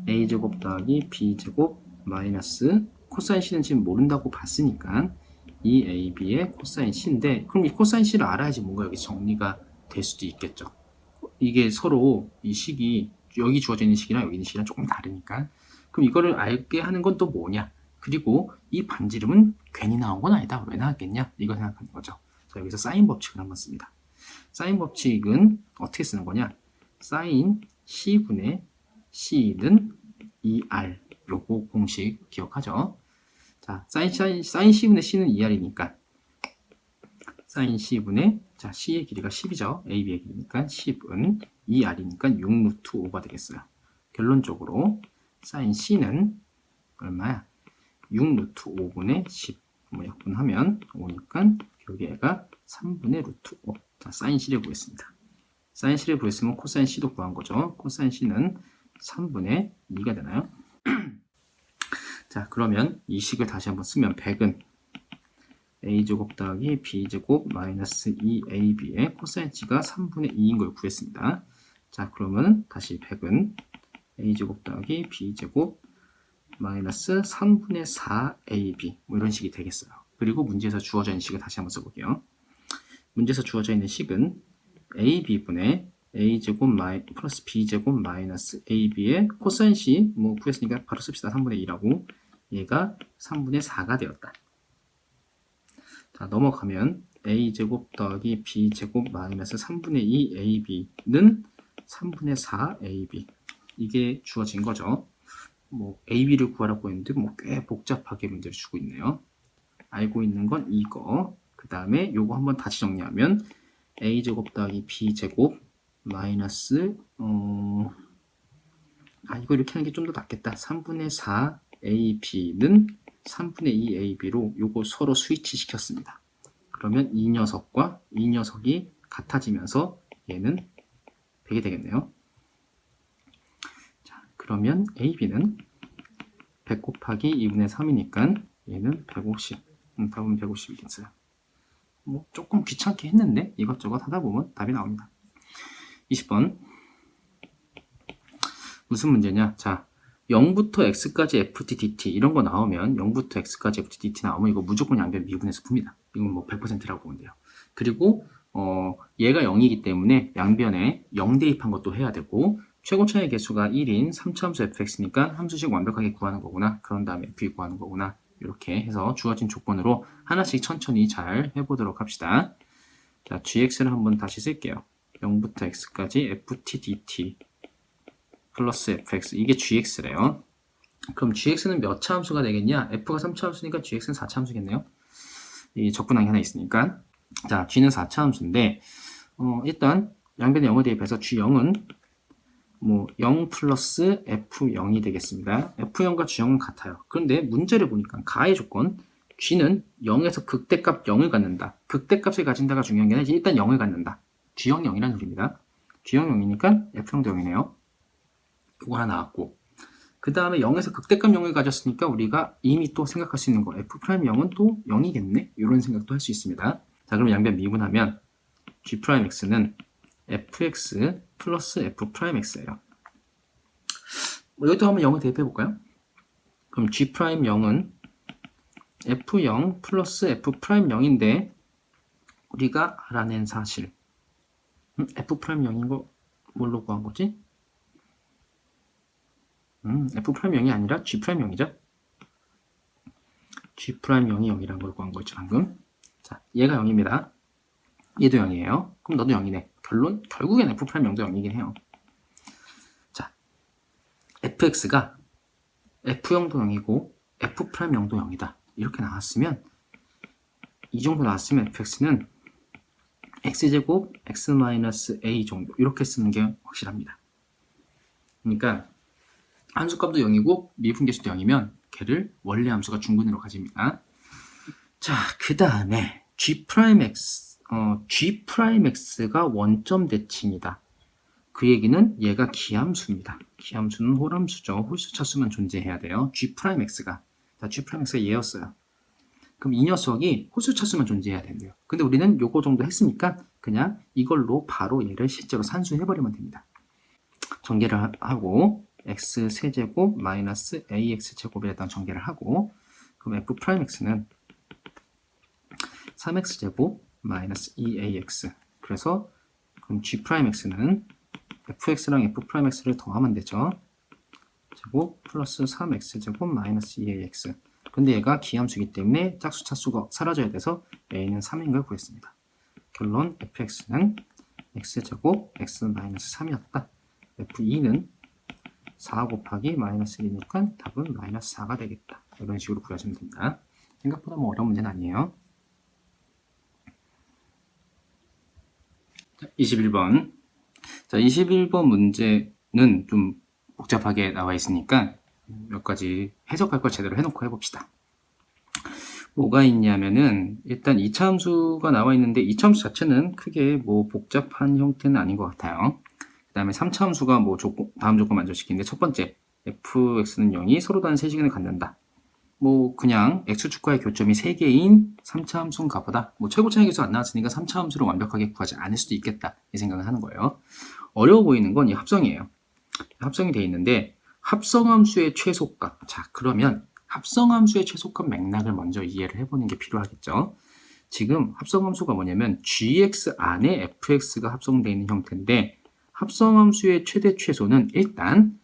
A제곱 더하기 B제곱 마이너스 코사인 C는 지금 모른다고 봤으니까 2AB의 코사인 C인데 그럼 이 코사인 C를 알아야지 뭔가 여기 정리가 될 수도 있겠죠. 이게 서로 이 식이 여기 주어져 있는 식이랑 여기 있는 식이랑 조금 다르니까 그럼 이거를 알게 하는 건 또 뭐냐? 그리고 이 반지름은 괜히 나온 건 아니다. 왜 나왔겠냐? 이거 생각하는 거죠. 자, 여기서 사인 법칙을 한번 씁니다. 사인 법칙은 어떻게 쓰는 거냐? 사인 C분의 C는 2R. 요거 공식 기억하죠? 자, 사인 C분의 C는 2R이니까 사인 C분의 자, C의 길이가 10이죠. AB의 길이니까 10은 2R이니까 6 루트 5가 되겠어요. 결론적으로 사인 C는 얼마야? 6 루트 5분의 10 약분하면 5니까 여기가 3분의 루트 5. 자, 사인 C를 구했습니다. 사인 C를 구했으면 코사인 C도 구한 거죠. 코사인 C는 3분의 2가 되나요? 자, 그러면 이 식을 다시 한번 쓰면 100은 a제곱 더하기 b제곱 마이너스 2ab의 코사인 C가 3분의 2인 걸 구했습니다. 자, 그러면 다시 100은 a제곱 더하기 b제곱 마이너스 3분의 4ab 뭐 이런 식이 되겠어요. 그리고 문제에서 주어져 있는 식을 다시 한번 써볼게요. 문제에서 주어져 있는 식은 ab분의 a제곱 플러스 b제곱 마이너스 ab의 코사인 C 뭐 구했으니까 바로 씁시다. 3분의 2라고 얘가 3분의 4가 되었다. 자, 넘어가면 a제곱 더하기 b제곱 마이너스 3분의 2 ab는 3분의 4 ab 이게 주어진 거죠. 뭐 ab를 구하라고 했는데 뭐 꽤 복잡하게 문제를 주고 있네요. 알고 있는 건 이거. 그 다음에 요거 한번 다시 정리하면 a제곱 더하기 b제곱 마이너스 이거 이렇게 하는 게 좀 더 낫겠다. 3분의 4 ab는 3분의 2 ab로 요거 서로 스위치 시켰습니다. 그러면 이 녀석과 이 녀석이 같아지면서 얘는 100이 되겠네요. 자, 그러면 ab는 100 곱하기 2분의 3이니까 얘는 150. 답은 150이겠어요. 뭐 조금 귀찮게 했는데 이것저것 하다 보면 답이 나옵니다. 20번 무슨 문제냐? 자, 0부터 x까지 ft dt 이런 거 나오면 0부터 x까지 ft dt 나오면 이거 무조건 양변 미분해서 풉니다. 이건 뭐 100%라고 보면 돼요. 그리고 얘가 0이기 때문에 양변에 0 대입한 것도 해야 되고 최고차의 개수가 1인 3차함수 fx니까 함수식 완벽하게 구하는 거구나. 그런 다음에 f 구하는 거구나. 이렇게 해서 주어진 조건으로 하나씩 천천히 잘 해보도록 합시다. 자, gx를 한번 다시 쓸게요. 0부터 x까지 ft dt 플러스 fx 이게 gx래요. 그럼 gx는 몇 차 함수가 되겠냐? f가 3차 함수니까 gx는 4차 함수겠네요. 이 적분항이 하나 있으니까. 자, g는 4차 함수인데 일단 양변에 0을 대입해서 g0은 뭐 0 플러스 f0이 되겠습니다. f0과 g0은 같아요. 그런데 문제를 보니까 가의 조건 g는 0에서 극대값 0을 갖는다. 극대값을 가진다가 중요한 게 아니라 일단 0을 갖는다. g0, 0이라는 소리입니다. g0, 0이니까 f0도 0이네요. 이거 하나 나왔고 그 다음에 0에서 극대값 0을 가졌으니까 우리가 이미 또 생각할 수 있는 거 f'0은 또 0이겠네? 이런 생각도 할 수 있습니다. 자, 그럼 양변 미분하면 g'x는 fx 플러스 f'x예요. 여기도 한번 0을 대입해 볼까요? 그럼 g'0은 f0 플러스 f'0인데 우리가 알아낸 사실 f'0인 거 뭘로 구한 거지? f'0이 아니라 g'0이죠. g'0이 0이란 걸 구한 거죠, 방금. 자, 얘가 0입니다. 얘도 0이에요. 그럼 너도 0이네. 결국엔 f'0도 0이긴 해요. 자, fx가 f0도 0이고 f'0도 0이다. 이렇게 나왔으면 이 정도 나왔으면 fx는 x제곱 x-a 정도 이렇게 쓰는 게 확실합니다. 그러니까 함수값도 0이고 미분계수도 0이면 걔를 원래 함수가 중근으로 가집니다. 자, 그 다음에 g'x가 원점 대칭이다. 그 얘기는 얘가 기함수입니다. 기함수는 홀함수죠. 홀수 차수만 존재해야 돼요. g'x가. 자, g'x가 얘였어요. 그럼 이 녀석이 홀수 차수만 존재해야 된대요. 근데 우리는 요거 정도 했으니까 그냥 이걸로 바로 얘를 실제로 산수해버리면 됩니다. 전개를 하고 x 세제곱 마이너스 ax제곱에 대한 전개를 하고 그럼 f'x는 3x제곱 마이너스 2ax 그래서 그럼 g'x는 fx랑 f'x를 더하면 되죠. 제곱 플러스 3x제곱 마이너스 2ax 근데 얘가 기함수이기 때문에 짝수 차수가 사라져야 돼서 a는 3인 걸 구했습니다. 결론 fx는 x제곱 x-3이었다. f2는 4 곱하기 마이너스 1이니까 답은 마이너스 4가 되겠다. 이런 식으로 구하시면 됩니다. 생각보다 뭐 어려운 문제는 아니에요. 자, 21번. 자, 21번 문제는 좀 복잡하게 나와 있으니까 몇 가지 해석할 걸 제대로 해놓고 해봅시다. 뭐가 있냐면은 일단 2차 함수가 나와 있는데 2차 함수 자체는 크게 뭐 복잡한 형태는 아닌 것 같아요. 그 다음에 3차 함수가 뭐 다음 조건 만족시키는데 첫 번째 fx는 0이 서로 다른 세 시간을 갖는다. 뭐 그냥 x축과의 교점이 3개인 3차 함수인가 보다. 뭐 최고 차이 계수 안 나왔으니까 3차 함수를 완벽하게 구하지 않을 수도 있겠다 이 생각을 하는 거예요. 어려워 보이는 건 이 합성이에요. 합성이 돼 있는데 합성함수의 최소값. 자, 그러면 합성함수의 최소값 맥락을 먼저 이해를 해보는 게 필요하겠죠. 지금 합성함수가 뭐냐면 gx 안에 fx가 합성되어 있는 형태인데 합성함수의 최대 최소는 일단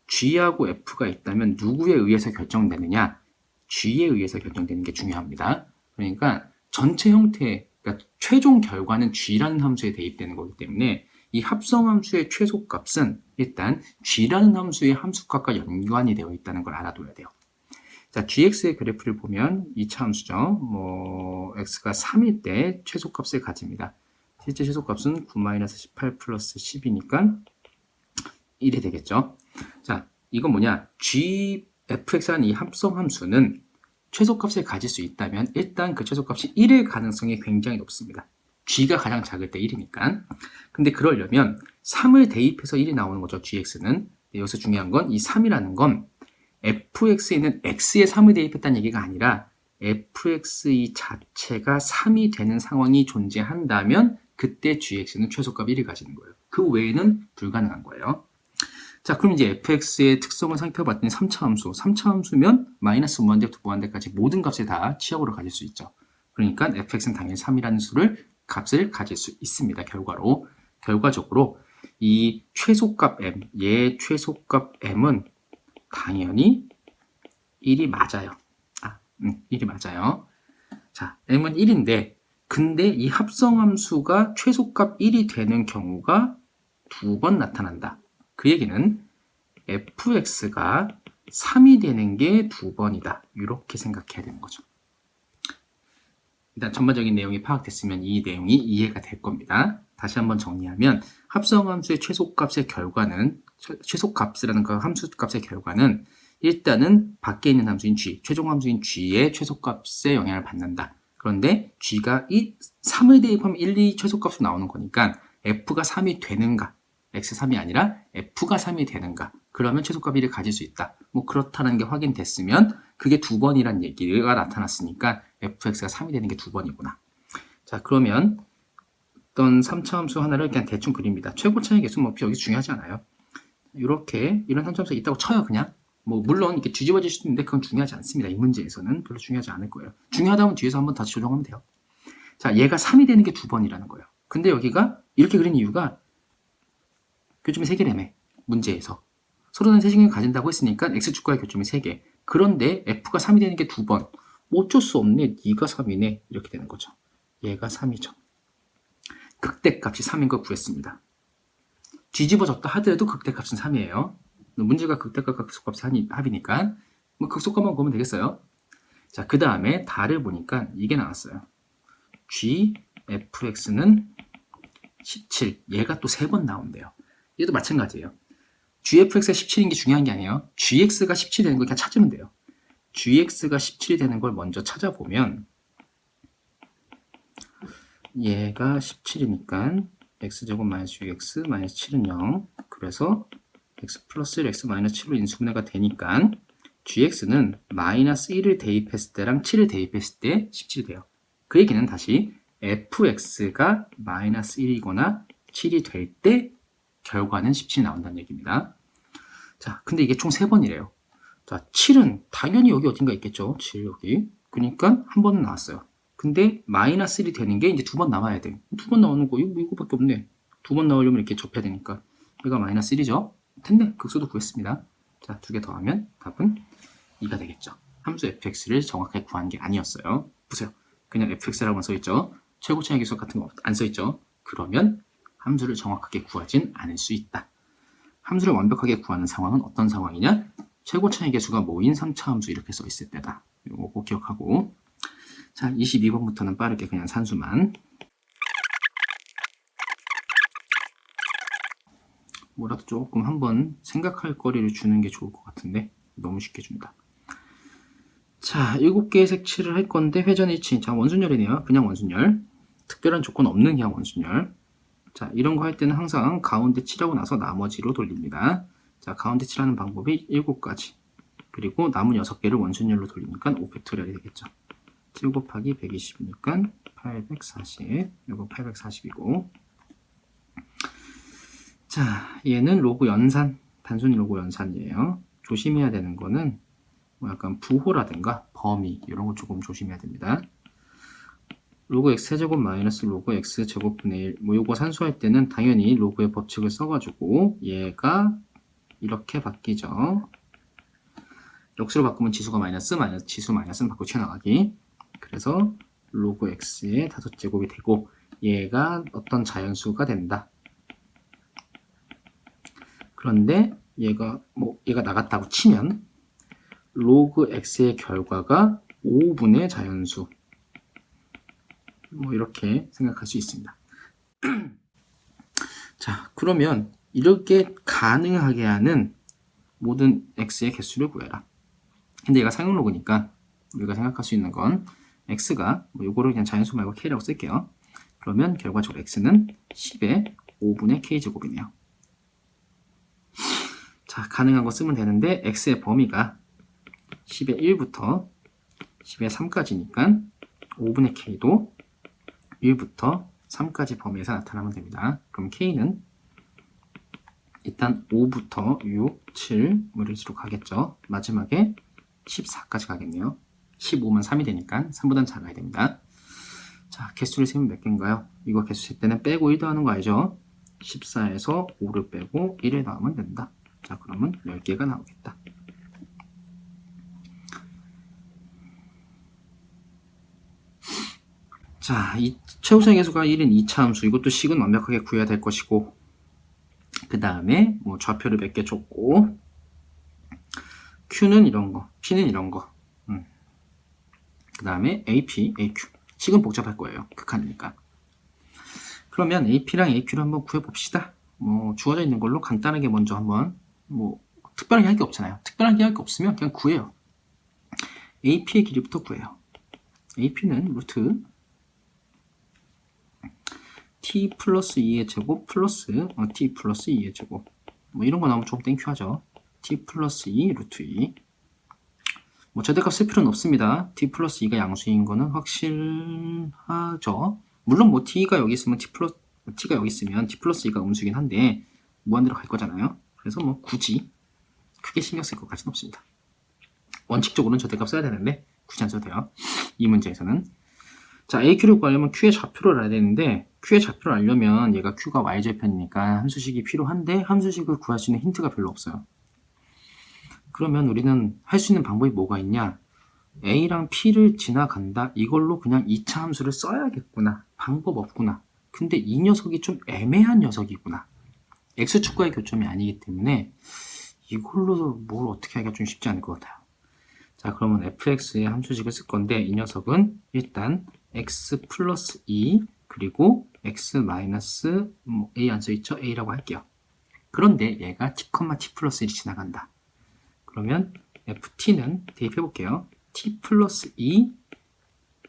g하고 f가 있다면 누구에 의해서 결정되느냐? g에 의해서 결정되는 게 중요합니다. 그러니까 전체 형태, 그러니까 최종 결과는 g라는 함수에 대입되는 거기 때문에 이 합성함수의 최소값은 일단 g라는 함수의 함수값과 연관이 되어 있다는 걸 알아둬야 돼요. 자, gx의 그래프를 보면 2차 함수죠. 뭐 x가 3일 때 최소값을 가집니다. 실제 최소값은 9-18 플러스 10이니까 1이 되겠죠. 자, 이건 뭐냐? fx라는 이 합성함수는 최소값을 가질 수 있다면 일단 그 최소값이 1일 가능성이 굉장히 높습니다. g가 가장 작을 때 1이니까. 근데 그러려면 3을 대입해서 1이 나오는 거죠. gx는. 여기서 중요한 건 이 3이라는 건 fx에 있는 x에 3을 대입했다는 얘기가 아니라 fx 자체가 3이 되는 상황이 존재한다면 그때 gx는 최소값 1을 가지는 거예요. 그 외에는 불가능한 거예요. 자, 그럼 이제 fx의 특성을 살펴봤더니 3차 함수. 3차 함수면 마이너스 무한대부터 무한대까지 모든 값을 다 취약으로 가질 수 있죠. 그러니까 fx는 당연히 3이라는 값을 가질 수 있습니다. 결과적으로 이 최소값 m, 얘의 최소값 m은 당연히 1이 맞아요. 1이 맞아요. 자, m은 1인데 근데 이 합성함수가 최소값 1이 되는 경우가 2번 나타난다. 그 얘기는 fx가 3이 되는 게 2번이다. 이렇게 생각해야 되는 거죠. 일단 전반적인 내용이 파악됐으면 이 내용이 이해가 될 겁니다. 다시 한번 정리하면 합성함수의 최소값의 결과는 최소값이라는 그 함수값의 결과는 일단은 밖에 있는 함수인 g, 최종 함수인 g의 최소값에 영향을 받는다. 그런데 g가 3을 대입하면 1, 2 최소값으로 나오는 거니까 f가 3이 되는가? x3이 아니라 f가 3이 되는가? 그러면 최소값 1을 가질 수 있다. 뭐 그렇다는 게 확인됐으면 그게 2번이란 얘기가 나타났으니까 fx가 3이 되는 게 2번이구나. 자, 그러면 어떤 3차 함수 하나를 그냥 대충 그립니다. 최고 차이 계수 뭐 여기 중요하지 않아요. 이렇게 이런 3차 함수가 있다고 쳐요, 그냥. 뭐 물론 이렇게 뒤집어질 수도 있는데 그건 중요하지 않습니다. 이 문제에서는 별로 중요하지 않을 거예요. 중요하다면 뒤에서 한번 다시 조정하면 돼요. 자, 얘가 3이 되는 게 2번이라는 거예요. 근데 여기가 이렇게 그린 이유가 교점이 3개라며, 문제에서. 서로 다른 세식을 가진다고 했으니까 x축과의 교점이 3개. 그런데 f가 3이 되는 게 2번. 어쩔 수 없네. 네가 3이네. 이렇게 되는 거죠. 얘가 3이죠. 극대값이 3인 걸 구했습니다. 뒤집어졌다 하더라도 극대값은 3이에요. 문제가 극대값과 극소값의 합이니까 뭐 극소값만 보면 되겠어요. 자, 그 다음에 다를 보니까 이게 나왔어요. gfx는 17. 얘가 또 3번 나온대요. 얘도 마찬가지예요. gfx가 17인 게 중요한 게 아니에요. gx가 17이 되는 걸 그냥 찾으면 돼요. gx가 17이 되는 걸 먼저 찾아보면 얘가 17이니까 x제곱 마이너스 6x 마이너스 7은 0. 그래서 x 플러스 1 x 마이너스 7로 인수분해가 되니까 gx는 마이너스 1을 대입했을 때랑 7을 대입했을 때 17이 돼요. 그 얘기는 다시 fx가 마이너스 1이거나 7이 될 때 결과는 17이 나온다는 얘기입니다. 자, 근데 이게 총 3번이래요. 자, 7은 당연히 여기 어딘가 있겠죠. 7 여기. 그러니까 한 번은 나왔어요. 근데 마이너스 1이 되는 게 이제 2번 나와야 돼. 2번 나오는 거 이거밖에 없네. 2번 나오려면 이렇게 접해야 되니까. 얘가 마이너스 1이죠. 됐네. 극소도 구했습니다. 자, 2개 더하면 답은 2가 되겠죠. 함수 fx를 정확하게 구한 게 아니었어요. 보세요. 그냥 fx라고만 써있죠. 최고 차이 계수 같은 거 안 써있죠. 그러면 함수를 정확하게 구하진 않을 수 있다. 함수를 완벽하게 구하는 상황은 어떤 상황이냐? 최고 차이 계수가 모인 3차 함수 이렇게 써 있을 때다. 이거 꼭 기억하고. 자, 22번부터는 빠르게 그냥 산수만. 뭐라도 조금 한번 생각할 거리를 주는 게 좋을 것 같은데 너무 쉽게 준다. 자, 7개의 색칠을 할 건데 회전 일치. 자, 원순열이네요. 그냥 원순열. 특별한 조건 없는 그냥 원순열. 자, 이런 거 할 때는 항상 가운데 칠하고 나서 나머지로 돌립니다. 자, 가운데 칠하는 방법이 7가지. 그리고 남은 6개를 원순열로 돌리니까 5팩토리얼이 되겠죠. 7 곱하기 120이니까 840. 이거 840이고. 자, 얘는 로그 연산. 단순히 로그 연산이에요. 조심해야 되는 거는 뭐 약간 부호라든가 범위 이런 거 조금 조심해야 됩니다. 로그 x 세제곱 마이너스 로그 x 제곱분의 1 뭐 요거 산수할 때는 당연히 로그의 법칙을 써가지고 얘가 이렇게 바뀌죠. 역수로 바꾸면 지수가 마이너스 지수 마이너스는 바꾸고 튀어나가기. 그래서 로그 x의 5제곱이 되고 얘가 어떤 자연수가 된다. 그런데 얘가 나갔다고 치면 로그 x의 결과가 5분의 자연수. 뭐 이렇게 생각할 수 있습니다. 자, 그러면 이렇게 가능하게 하는 모든 x의 개수를 구해라. 근데 얘가 상용로그니까 우리가 생각할 수 있는 건 x가 뭐 요거를 그냥 자연수 말고 k라고 쓸게요. 그러면 결과적으로 x는 10의 5분의 k제곱이네요. 자, 가능한 거 쓰면 되는데 x의 범위가 10의 1부터 10의 3까지니까 5분의 k도 1부터 3까지 범위에서 나타나면 됩니다. 그럼 k는 일단 5부터 6, 7 이런 식으로 가겠죠. 마지막에 14까지 가겠네요. 15면 3이 되니까 3보단 작아야 됩니다. 자, 개수를 세면 몇 개인가요? 이거 개수 셀 때는 빼고 1 더하는 거 알죠? 14에서 5를 빼고 1을 더하면 된다. 자, 그러면 10개가 나오겠다. 자, 이 최우선 계수가 1인 2차 함수. 이것도 식은 완벽하게 구해야 될 것이고, 그 다음에 뭐 좌표를 몇 개 줬고, Q는 이런 거, P는 이런 거. 그 다음에 AP, AQ. 식은 복잡할 거예요. 극한이니까. 그러면 AP랑 AQ를 한번 구해봅시다. 뭐 주어져 있는 걸로 간단하게 먼저 한번 뭐 특별하게 할 게 없잖아요. 특별하게 할 게 없으면 그냥 구해요. AP의 길이부터 구해요. AP는 루트 t 플러스 2의 제곱 플러스 t 플러스 2의 제곱 뭐 이런 거 나오면 좀 땡큐하죠. t 플러스 2 루트 2 뭐 절대값 쓸 필요는 없습니다. t 플러스 2가 양수인 거는 확실하죠. 물론 뭐 t가 여기 있으면 t가 여기 있으면 t 플러스 2가 음수긴 한데 무한대로 갈 거잖아요. 그래서 뭐 굳이 크게 신경 쓸 것까지는 없습니다. 원칙적으로는 절대값 써야 되는데 굳이 안 써도 돼요. 이 문제에서는. 자, AQ를 구하려면 Q의 좌표를 알아야 되는데 Q의 좌표를 알려면 얘가 Q가 Y절편이니까 함수식이 필요한데 함수식을 구할 수 있는 힌트가 별로 없어요. 그러면 우리는 할 수 있는 방법이 뭐가 있냐? A랑 P를 지나간다. 이걸로 그냥 2차 함수를 써야겠구나. 방법 없구나. 근데 이 녀석이 좀 애매한 녀석이구나. X축과의 교점이 아니기 때문에 이걸로 뭘 어떻게 하기가 좀 쉽지 않을 것 같아요. 자, 그러면 fx의 함수식을 쓸 건데 이 녀석은 일단 x 플러스 2 그리고 x 마이너스 a 안 써있죠? a라고 할게요. 그런데 얘가 t, t 플러스 1이 지나간다. 그러면 ft는 대입해 볼게요. t 플러스 2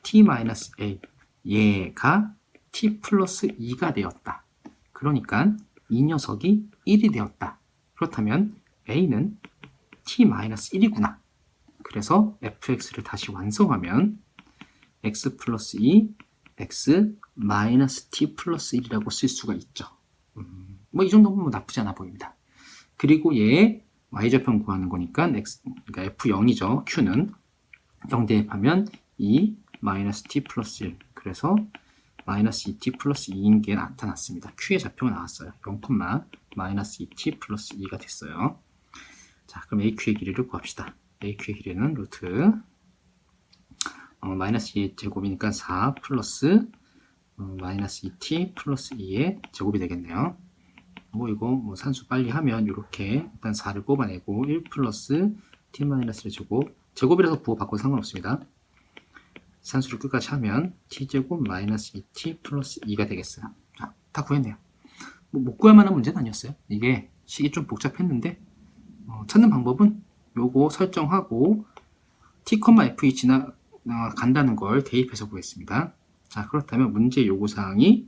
t 마이너스 a 얘가 t 플러스 2가 되었다. 그러니까 이 녀석이 1이 되었다. 그렇다면 a는 t 마이너스 1이구나. 그래서 fx를 다시 완성하면 x 플러스 2, x 마이너스 t 플러스 1이라고 쓸 수가 있죠. 뭐 이 정도면 뭐 나쁘지 않아 보입니다. 그리고 얘의 y절편 구하는 거니까 그러니까 f0이죠. q는 0 대입하면 2 마이너스 t 플러스 1 그래서 마이너스 2t 플러스 2인 게 나타났습니다. q의 좌표가 나왔어요. 0, 마이너스 2t 플러스 2가 됐어요. 자, 그럼 aq의 길이를 구합시다. aq의 길이는 루트 마이너스 2 제곱이니까 4 플러스 마이너스 2t 플러스 2의 제곱이 되겠네요. 뭐 이거 뭐 산수 빨리 하면 이렇게 일단 4를 뽑아내고 1 플러스 t 마이너스의 제곱이라서 부호 바꿔도 상관없습니다. 산수를 끝까지 하면 t제곱 마이너스 2t 플러스 2가 되겠어요. 자, 다 구했네요. 못 구할 만한 문제는 아니었어요. 이게 식이 좀 복잡했는데 찾는 방법은 요거 설정하고 t, f 지나 간다는 걸 대입해서 구했습니다. 자, 그렇다면 문제 요구사항이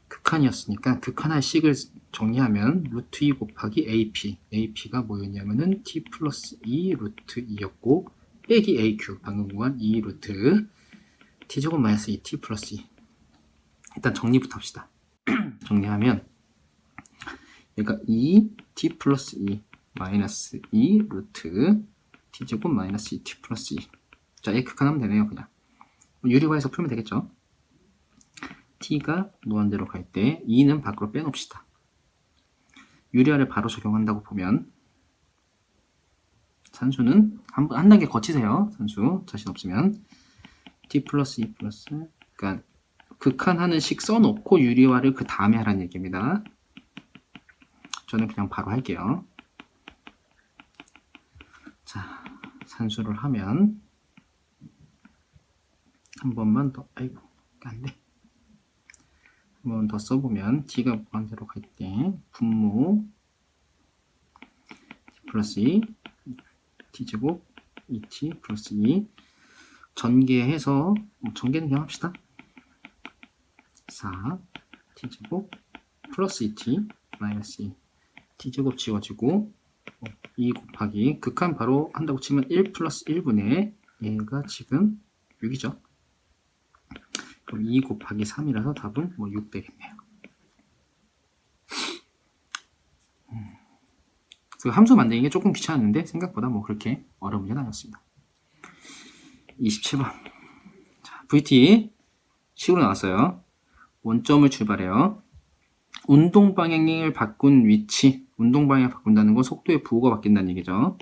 극한이었으니까 극한할 식을 정리하면 루트 2 곱하기 ap가 뭐였냐면은 t 플러스 2 루트 2였고 빼기 aq 방금 구한 2 루트 t제곱 마이너스 2t 플러스 2. 일단 정리부터 합시다. 정리하면 그러니까 2t 플러스 2 마이너스 2 루트 t제곱 마이너스 2t 플러스 2. 자, 얘 극한하면 되네요. 그냥 유리화해서 풀면 되겠죠. t가 무한대로 갈 때 2는 밖으로 빼놓읍시다. 유리화를 바로 적용한다고 보면 산수는 한 단계 거치세요. 산수 자신 없으면 t 플러스 2 플러스, 그러니까 극한하는 식 써놓고 유리화를 그 다음에 하라는 얘기입니다. 저는 그냥 바로 할게요. 자, 산수를 하면 한 번만 더, 아이고 안 돼. 한 번 더 써보면 t가 무한대로 갈 때 분모 t 플러스 2 t제곱 2t 플러스 2 전개해서 전개는 그냥 합시다. 4 t제곱 플러스 2t 마이너스 2 t제곱 지워지고 2 곱하기 극한 바로 한다고 치면 1 플러스 1분의 얘가 지금 6이죠. 그럼 2 곱하기 3이라서 답은 뭐 6 되겠네요. 그 함수 만드는 게 조금 귀찮았는데 생각보다 뭐 그렇게 어려운 문제는 아니었습니다. 27번. 자, VT 식으로 나왔어요. 원점을 출발해요. 운동 방향을 바꾼 위치, 운동 방향을 바꾼다는 건 속도의 부호가 바뀐다는 얘기죠.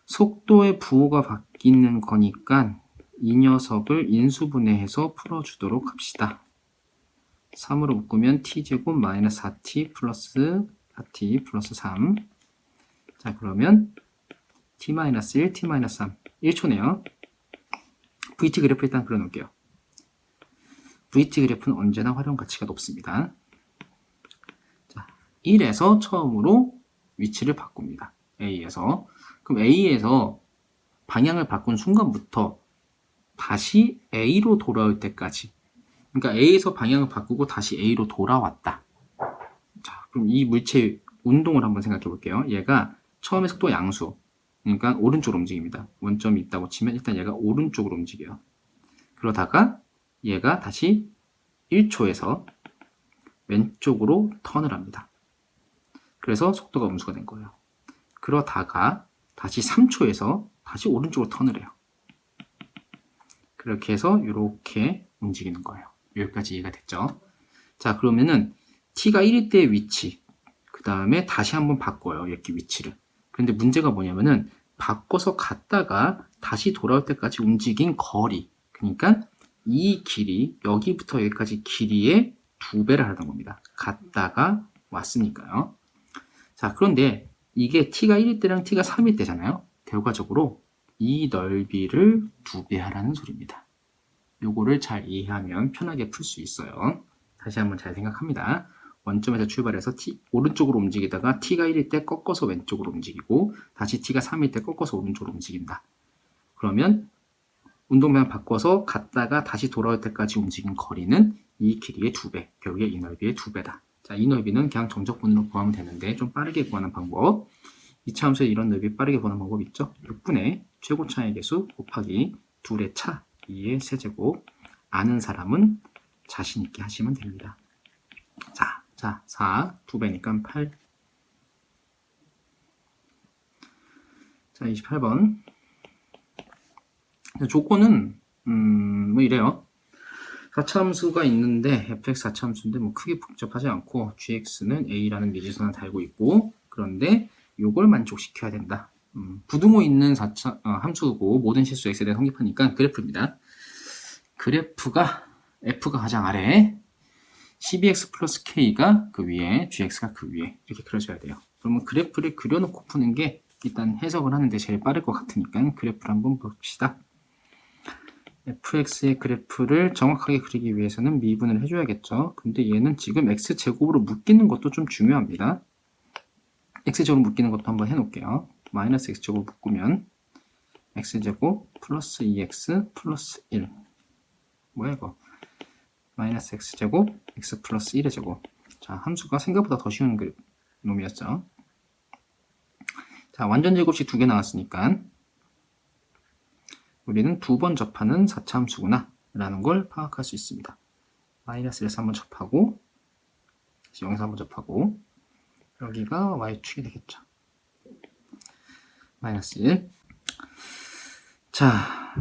속도의 부호가 바뀌는 거니까 이 녀석을 인수분해해서 풀어주도록 합시다. 3으로 묶으면 t제곱 마이너스 4t 플러스 4t 플러스 3. 자, 그러면 t 마이너스 1, t 마이너스 3. 1초네요. VT 그래프 일단 그려놓을게요. VT 그래프는 언제나 활용 가치가 높습니다. 자, 1에서 처음으로 위치를 바꿉니다. A에서. 그럼 A에서 방향을 바꾼 순간부터 다시 A로 돌아올 때까지, 그러니까 A에서 방향을 바꾸고 다시 A로 돌아왔다. 자, 그럼 이 물체의 운동을 한번 생각해 볼게요. 얘가 처음에 속도 양수, 그러니까 오른쪽으로 움직입니다. 원점이 있다고 치면 일단 얘가 오른쪽으로 움직여요. 그러다가 얘가 다시 1초에서 왼쪽으로 턴을 합니다. 그래서 속도가 음수가 된 거예요. 그러다가 다시 3초에서 다시 오른쪽으로 턴을 해요. 그렇게 해서 이렇게 움직이는 거예요. 여기까지 이해가 됐죠? 자, 그러면은 t가 1일 때의 위치, 그 다음에 다시 한번 바꿔요. 이렇게 위치를. 그런데 문제가 뭐냐면은 바꿔서 갔다가 다시 돌아올 때까지 움직인 거리, 그러니까 이 길이 여기부터 여기까지 길이의 2배를 하는 겁니다. 갔다가 왔으니까요. 자, 그런데 이게 t가 1일 때랑 t가 3일 때잖아요. 결과적으로 이 넓이를 2배 하라는 소리입니다. 요거를 잘 이해하면 편하게 풀 수 있어요. 다시 한번 잘 생각합니다. 원점에서 출발해서 오른쪽으로 움직이다가 t가 1일 때 꺾어서 왼쪽으로 움직이고 다시 t가 3일 때 꺾어서 오른쪽으로 움직인다. 그러면 운동량 바꿔서 갔다가 다시 돌아올 때까지 움직인 거리는 이 길이의 2배, 결국에 이 넓이의 2배다. 자, 이 넓이는 그냥 정적분으로 구하면 되는데 좀 빠르게 구하는 방법. 2차 함수에 이런 넓이 빠르게 구하는 방법 있죠? 6분의 최고차의 개수 곱하기 2의 차 2의 세제곱. 아는 사람은 자신 있게 하시면 됩니다. 자, 4, 2배니까 8. 자, 28번. 조건은 뭐 이래요. 4차 함수가 있는데 fx 4차 함수인데 뭐 크게 복잡하지 않고 gx는 a라는 미지선을 달고 있고, 그런데 요걸 만족시켜야 된다. 부등호 있는 4차 함수고 모든 실수 x에 대해 성립하니까 그래프입니다. 그래프가 f가 가장 아래, 12x 플러스 k가 그 위에, gx가 그 위에 이렇게 그려줘야 돼요. 그러면 그래프를 그려놓고 푸는 게 일단 해석을 하는데 제일 빠를 것 같으니까 그래프를 한번 봅시다. fx의 그래프를 정확하게 그리기 위해서는 미분을 해줘야겠죠. 근데 얘는 지금 x제곱으로 묶이는 것도 좀 중요합니다. x제곱으로 묶이는 것도 한번 해놓을게요. 마이너스 x제곱 묶으면 x제곱 플러스 2x 플러스 1. 뭐야 이거? 마이너스 x제곱 x 플러스 1의 제곱. 자, 함수가 생각보다 더 쉬운 놈이었죠. 자, 완전 제곱식 2개 나왔으니까 우리는 2번 접하는 4차 함수구나 라는 걸 파악할 수 있습니다. 마이너스에서 한번 접하고 여기서 한번 접하고 여기가 y축이 되겠죠. 마이너스 1. 자,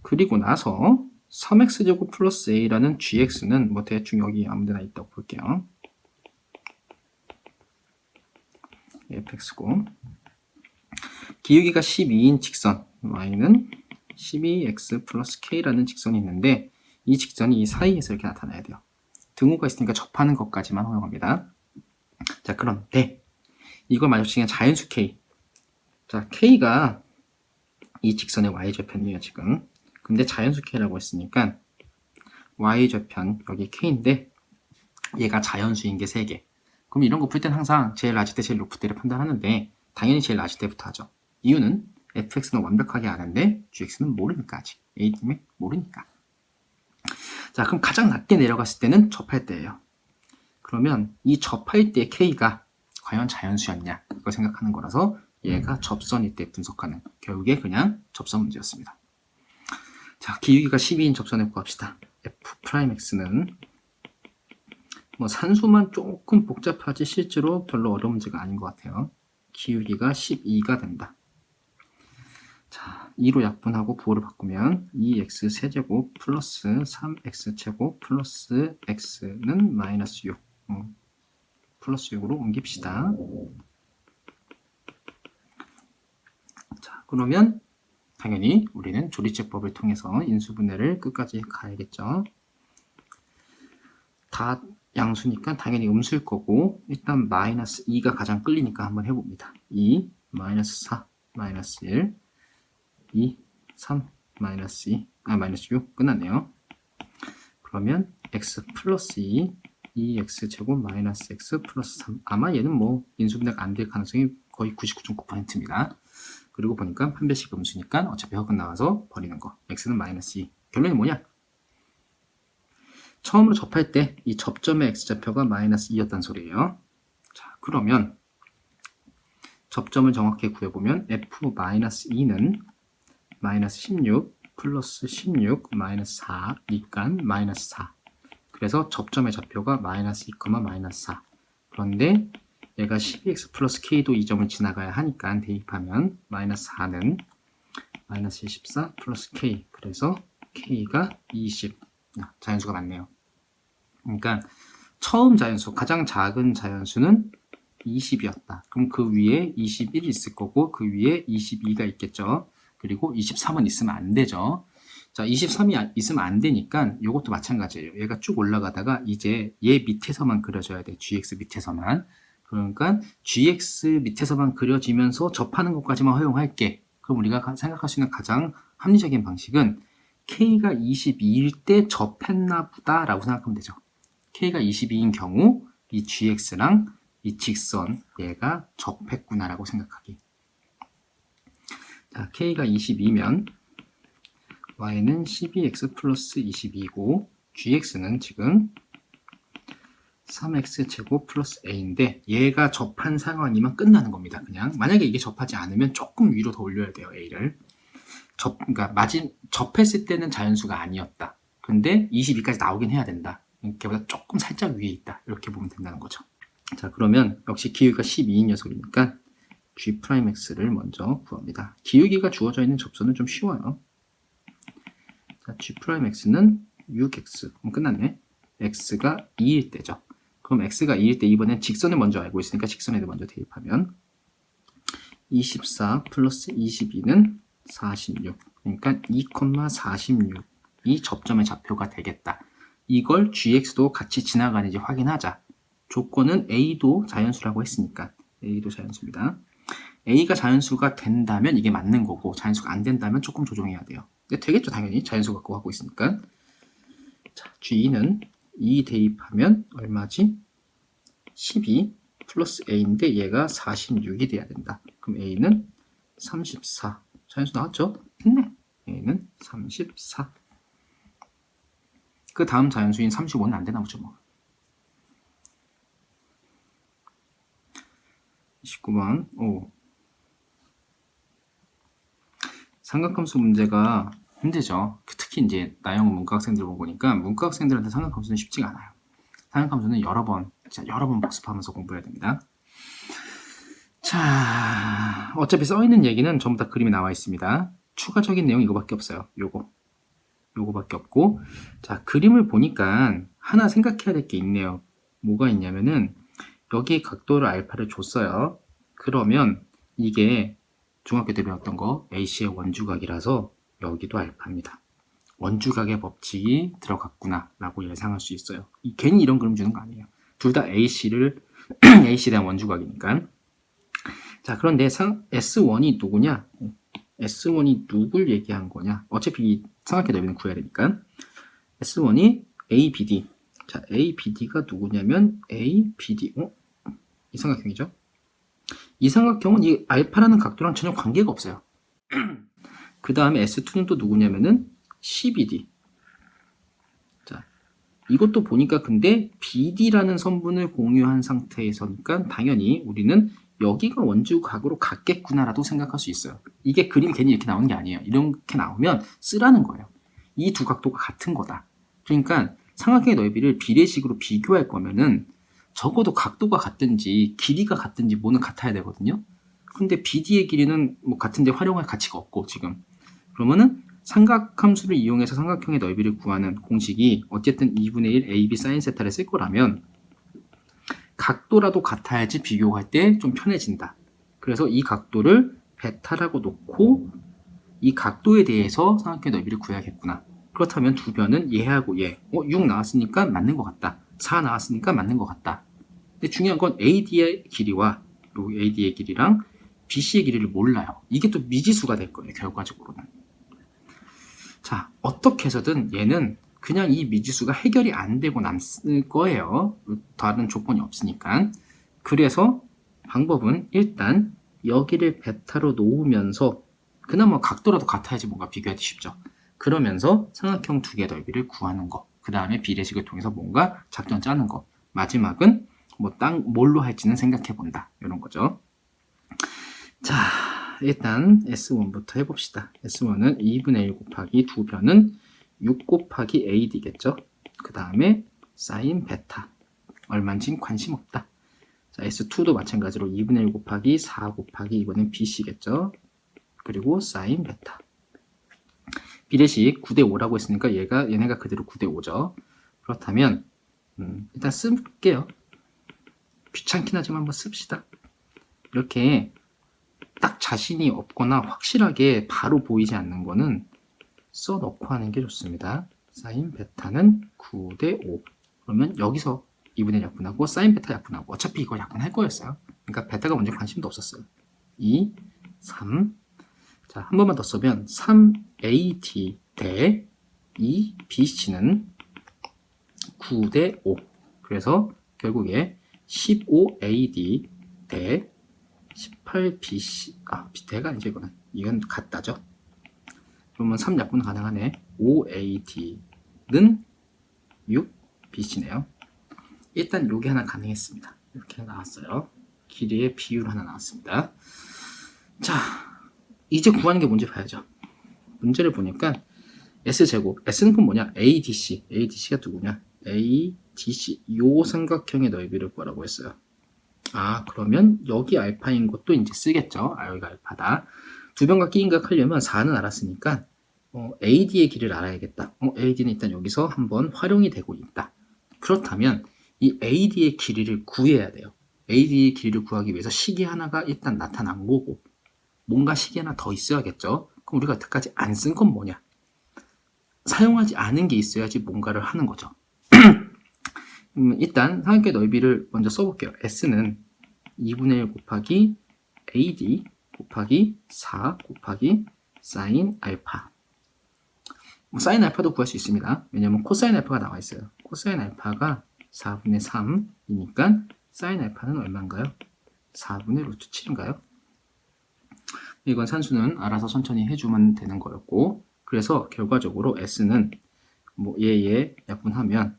그리고 나서 3x제곱 플러스 a라는 gx는 뭐 대충 여기 아무데나 있다고 볼게요. fx고 기울기가 12인 직선 y는 12x 플러스 k라는 직선이 있는데 이 직선이 이 사이에서 이렇게 나타나야 돼요. 등호가 있으니까 접하는 것까지만 허용합니다. 자, 그런데 이걸 마주치는 자연수 k. 자, k가 이 직선의 y좌편이에요 지금. 근데 자연수 k라고 했으니까 y좌편 여기 k인데 얘가 자연수인 게 3개. 그럼 이런 거 풀 때는 항상 제일 낮을 때 제일 높을 때를 판단하는데 당연히 제일 낮을 때부터 하죠. 이유는 fx는 완벽하게 아는데 gx는 모르니까 아직. a 때문에 모르니까. 자, 그럼 가장 낮게 내려갔을 때는 접할 때예요. 그러면 이 접할 때 k가 과연 자연수였냐 이거 생각하는 거라서 얘가 접선일 때 분석하는 결국에 그냥 접선 문제였습니다. 자, 기울기가 12인 접선을 구합시다. f'x는 뭐 산수만 조금 복잡하지 실제로 별로 어려운 문제가 아닌 것 같아요. 기울기가 12가 된다. 자, 2로 약분하고 부호를 바꾸면 2x 세제곱 플러스 3x 제곱 플러스 x는 마이너스 6. 플러스 6으로 옮깁시다. 자, 그러면 당연히 우리는 조리제법을 통해서 인수분해를 끝까지 가야겠죠. 다 양수니까 당연히 음수일 거고 일단 마이너스 2가 가장 끌리니까 한번 해봅니다. 2, 마이너스 4, 마이너스 1, 2, 3, 마이너스 2, 마이너스 6 끝났네요. 그러면 x 플러스 2, 2x 제곱 마이너스 x 플러스 3. 아마 얘는 뭐 인수분해가 안 될 가능성이 거의 99.9%입니다. 그리고 보니까 판별식 음수니까 어차피 허근 나와서 버리는 거. x는 마이너스 2. 결론이 뭐냐? 처음으로 접할 때 이 접점의 x좌표가 마이너스 2였단 소리예요. 자, 그러면 접점을 정확히 구해보면 f-2는 마이너스 16 플러스 16 마이너스 4니까 마이너스 4. 그래서 접점의 좌표가 마이너스 2, 마이너스 4. 그런데 얘가 12x 플러스 k도 이 점을 지나가야 하니까 대입하면 마이너스 4는 마이너스 24 플러스 k. 그래서 k가 20. 자연수가 맞네요. 그러니까 처음 자연수, 가장 작은 자연수는 20이었다. 그럼 그 위에 21이 있을 거고 그 위에 22가 있겠죠. 그리고 23은 있으면 안 되죠. 자, 23이 있으면 안 되니까 이것도 마찬가지예요. 얘가 쭉 올라가다가 이제 얘 밑에서만 그려져야 돼. gx 밑에서만. 그러니까 gx 밑에서만 그려지면서 접하는 것까지만 허용할게. 그럼 우리가 생각할 수 있는 가장 합리적인 방식은 k가 22일 때 접했나 보다 라고 생각하면 되죠. k가 22인 경우 이 gx랑 이 직선 얘가 접했구나 라고 생각하기. 자, k가 22면 y는 12x 플러스 22고 gx는 지금 3x 제곱 플러스 a인데 얘가 접한 상황이면 끝나는 겁니다. 그냥 만약에 이게 접하지 않으면 조금 위로 더 올려야 돼요. a를. 그러니까 접했을 때는 자연수가 아니었다. 근데 22까지 나오긴 해야 된다. 걔보다 조금 살짝 위에 있다. 이렇게 보면 된다는 거죠. 자, 그러면 역시 기울기가 12인 녀석이니까 g'x를 먼저 구합니다. 기울기가 주어져 있는 접선은 좀 쉬워요. 자, g'x는 6x. 그럼 끝났네. x가 2일 때죠. 그럼 x가 2일 때 이번엔 직선을 먼저 알고 있으니까 직선에도 먼저 대입하면 24 플러스 22는 46. 그러니까 2,46이 접점의 좌표가 되겠다. 이걸 gx도 같이 지나가는지 확인하자. 조건은 a도 자연수라고 했으니까 a도 자연수입니다. a가 자연수가 된다면 이게 맞는 거고 자연수가 안 된다면 조금 조정해야 돼요. 근데 되겠죠 당연히 자연수 갖고 하고 있으니까. 자, g는 2 대입하면 얼마지? 12 플러스 a인데 얘가 46이 돼야 된다. 그럼 a는 34. 자연수 나왔죠? 됐네. a는 34. 그 다음 자연수인 35는 안 되나 보죠 뭐. 29번 삼각함수 문제가 힘들죠. 특히 이제 나영 문과학생들 보니까 문과학생들한테 삼각함수는 쉽지가 않아요. 삼각함수는 여러 번 복습하면서 공부해야 됩니다. 자, 어차피 써있는 얘기는 전부 다 그림이 나와 있습니다. 추가적인 내용 이거밖에 없어요. 요거밖에 없고, 자, 그림을 보니까 하나 생각해야 될 게 있네요. 뭐가 있냐면은 여기 각도를 알파를 줬어요. 그러면 이게 중학교 때 배웠던 거 AC의 원주각이라서 여기도 알파입니다. 원주각의 법칙이 들어갔구나 라고 예상할 수 있어요. 괜히 이런 그림 주는 거 아니에요. 둘 다 AC에 대한 원주각이니까. 자, 그런데 S1이 누구냐? S1이 누굴 얘기한 거냐? 어차피 삼각형 넓이는 구해야 되니까. S1이 ABD. 자, ABD가 누구냐면 ABD. 이 삼각형이죠. 이 삼각형은 이 알파라는 각도랑 전혀 관계가 없어요. 그 다음에 S2는 또 누구냐면은 CBD. 자, 이것도 보니까 근데 BD라는 선분을 공유한 상태에서니까 당연히 우리는 여기가 원주각으로 같겠구나라도 생각할 수 있어요. 이게 그림이 괜히 이렇게 나오는 게 아니에요. 이렇게 나오면 쓰라는 거예요. 이 두 각도가 같은 거다. 그러니까 삼각형의 넓이를 비례식으로 비교할 거면은 적어도 각도가 같든지 길이가 같든지 뭐는 같아야 되거든요. 근데 BD의 길이는 뭐 같은데 활용할 가치가 없고 지금. 그러면은 삼각함수를 이용해서 삼각형의 넓이를 구하는 공식이 어쨌든 2분의 1 AB sin 세타를 쓸 거라면 각도라도 같아야지 비교할 때 좀 편해진다. 그래서 이 각도를 베타라고 놓고 이 각도에 대해서 삼각형의 넓이를 구해야겠구나. 그렇다면 두 변은 얘하고 얘. 6 나왔으니까 맞는 것 같다. 4 나왔으니까 맞는 것 같다. 근데 중요한 건 AD의 길이와 요 AD의 길이랑 BC의 길이를 몰라요. 이게 또 미지수가 될 거예요. 결과적으로는. 자, 어떻게 해서든 얘는 그냥 이 미지수가 해결이 안 되고 남을 거예요. 다른 조건이 없으니까. 그래서 방법은 일단 여기를 베타로 놓으면서 그나마 각도라도 같아야지 뭔가 비교하기 쉽죠. 그러면서 삼각형 두 개 넓이를 구하는 거. 그 다음에 비례식을 통해서 뭔가 작전 짜는 거. 마지막은 뭘로 할지는 생각해 본다. 이런 거죠. 자, 일단 S1부터 해봅시다. S1은 2분의 1 곱하기 두 변은 6 곱하기 AD겠죠. 그 다음에 사인 베타. 얼마인지 관심 없다. 자, S2도 마찬가지로 2분의 1 곱하기 4 곱하기 이번엔 BC겠죠. 그리고 사인 베타. 비례식 9대 5라고 했으니까 얘네가 그대로 9대 5죠. 그렇다면 일단 쓸게요. 귀찮긴 하지만 한번 씁시다. 이렇게 딱 자신이 없거나 확실하게 바로 보이지 않는 거는 써놓고 하는 게 좋습니다. 사인 베타는 9대 5. 그러면 여기서 2분의 1 약분하고 사인 베타 약분하고 어차피 이거 약분할 거였어요. 그러니까 베타가 먼저 관심도 없었어요. 2, 3. 자, 한 번만 더 써면 3AD 대 2BC는 9대 5. 그래서 결국에 15AD 대 18BC. 대가 아니죠, 이거는. 이건 같다죠. 그러면 3 약분 가능하네. 5AD는 6BC네요. 일단 요게 하나 가능했습니다. 이렇게 나왔어요. 길이의 비율 하나 나왔습니다. 자, 이제 구하는 게 뭔지 봐야죠. 문제를 보니까 S제곱, S는 그럼 뭐냐? ADC. ADC가 누구냐? ADC. 요 삼각형의 넓이를 구하라고 했어요. 그러면 여기 알파인 것도 이제 쓰겠죠. 여기가 알파다. 두 변과 끼인각 하려면 4는 알았으니까 AD의 길이를 알아야겠다. AD는 일단 여기서 한번 활용이 되고 있다. 그렇다면 이 AD의 길이를 구해야 돼요. AD의 길이를 구하기 위해서 식이 하나가 일단 나타난 거고 뭔가 식이 하나 더 있어야겠죠. 그럼 우리가 여태까지 안 쓴 건 뭐냐? 사용하지 않은 게 있어야지 뭔가를 하는 거죠. 일단 삼각형의 넓이를 먼저 써볼게요. S는 2분의 1 곱하기 AD 곱하기 4 곱하기 사인 알파. 사인 알파도 구할 수 있습니다. 왜냐면 코사인 알파가 나와 있어요. 코사인 알파가 4분의 3이니까 사인 알파는 얼마인가요? 4분의 루트 7인가요? 이건 산수는 알아서 천천히 해주면 되는 거였고, 그래서 결과적으로 S는 뭐 얘 약분하면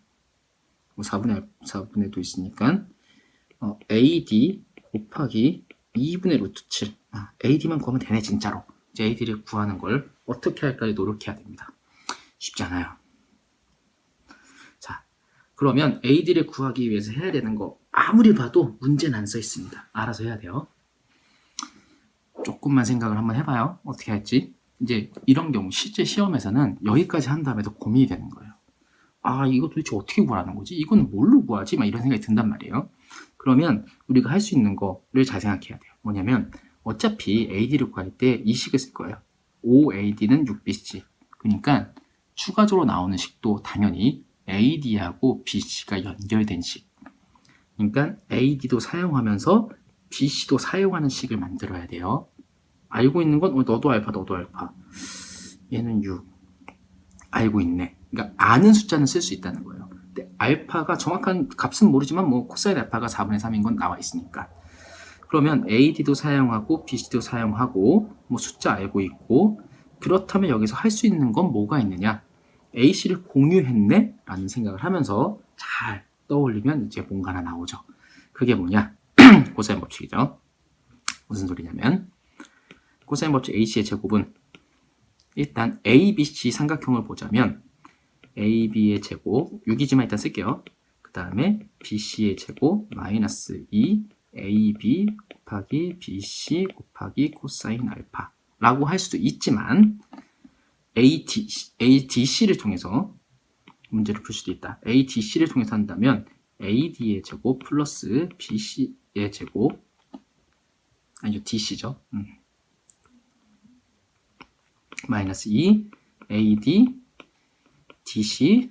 뭐 4분의 도 있으니까 AD 곱하기 2분의 루트 7. AD만 구하면 되네 진짜로. 이제 AD를 구하는 걸 어떻게 할까를 노력해야 됩니다. 쉽지 않아요. 자, 그러면 AD를 구하기 위해서 해야 되는 거 아무리 봐도 문제는 안 써 있습니다. 알아서 해야 돼요. 조금만 생각을 한번 해봐요. 어떻게 할지. 이제 이런 경우 실제 시험에서는 여기까지 한 다음에도 고민이 되는 거예요. 이거 도대체 어떻게 구하는 거지? 이건 뭘로 구하지? 막 이런 생각이 든단 말이에요. 그러면 우리가 할 수 있는 거를 잘 생각해야 돼요. 뭐냐면 어차피 AD를 구할 때 이 식을 쓸 거예요. 5AD는 6BC. 그러니까 추가적으로 나오는 식도 당연히 AD하고 BC가 연결된 식. 그러니까 AD도 사용하면서 BC도 사용하는 식을 만들어야 돼요. 알고 있는 건 너도 알파, 너도 알파. 얘는 6. 알고 있네. 그러니까 아는 숫자는 쓸 수 있다는 거예요. 근데 알파가 정확한 값은 모르지만 뭐 코사인 알파가 4분의 3인 건 나와 있으니까. 그러면 AD도 사용하고 BC도 사용하고 뭐 숫자 알고 있고, 그렇다면 여기서 할 수 있는 건 뭐가 있느냐? AC를 공유했네? 라는 생각을 하면서 잘 떠올리면 이제 뭔가 하나 나오죠. 그게 뭐냐? 코사인 법칙이죠. 무슨 소리냐면 코사인 법칙 AC의 제곱은 일단 ABC 삼각형을 보자면 AB의 제곱 6이지만 일단 쓸게요. 그 다음에 BC의 제곱 마이너스 2 AB 곱하기 BC 곱하기 코사인 알파 라고 할 수도 있지만 ADC를 통해서 문제를 풀 수도 있다. ADC를 통해서 한다면 AD의 제곱 플러스 BC의 제곱 아니죠, DC죠. 마이너스 2 AD DC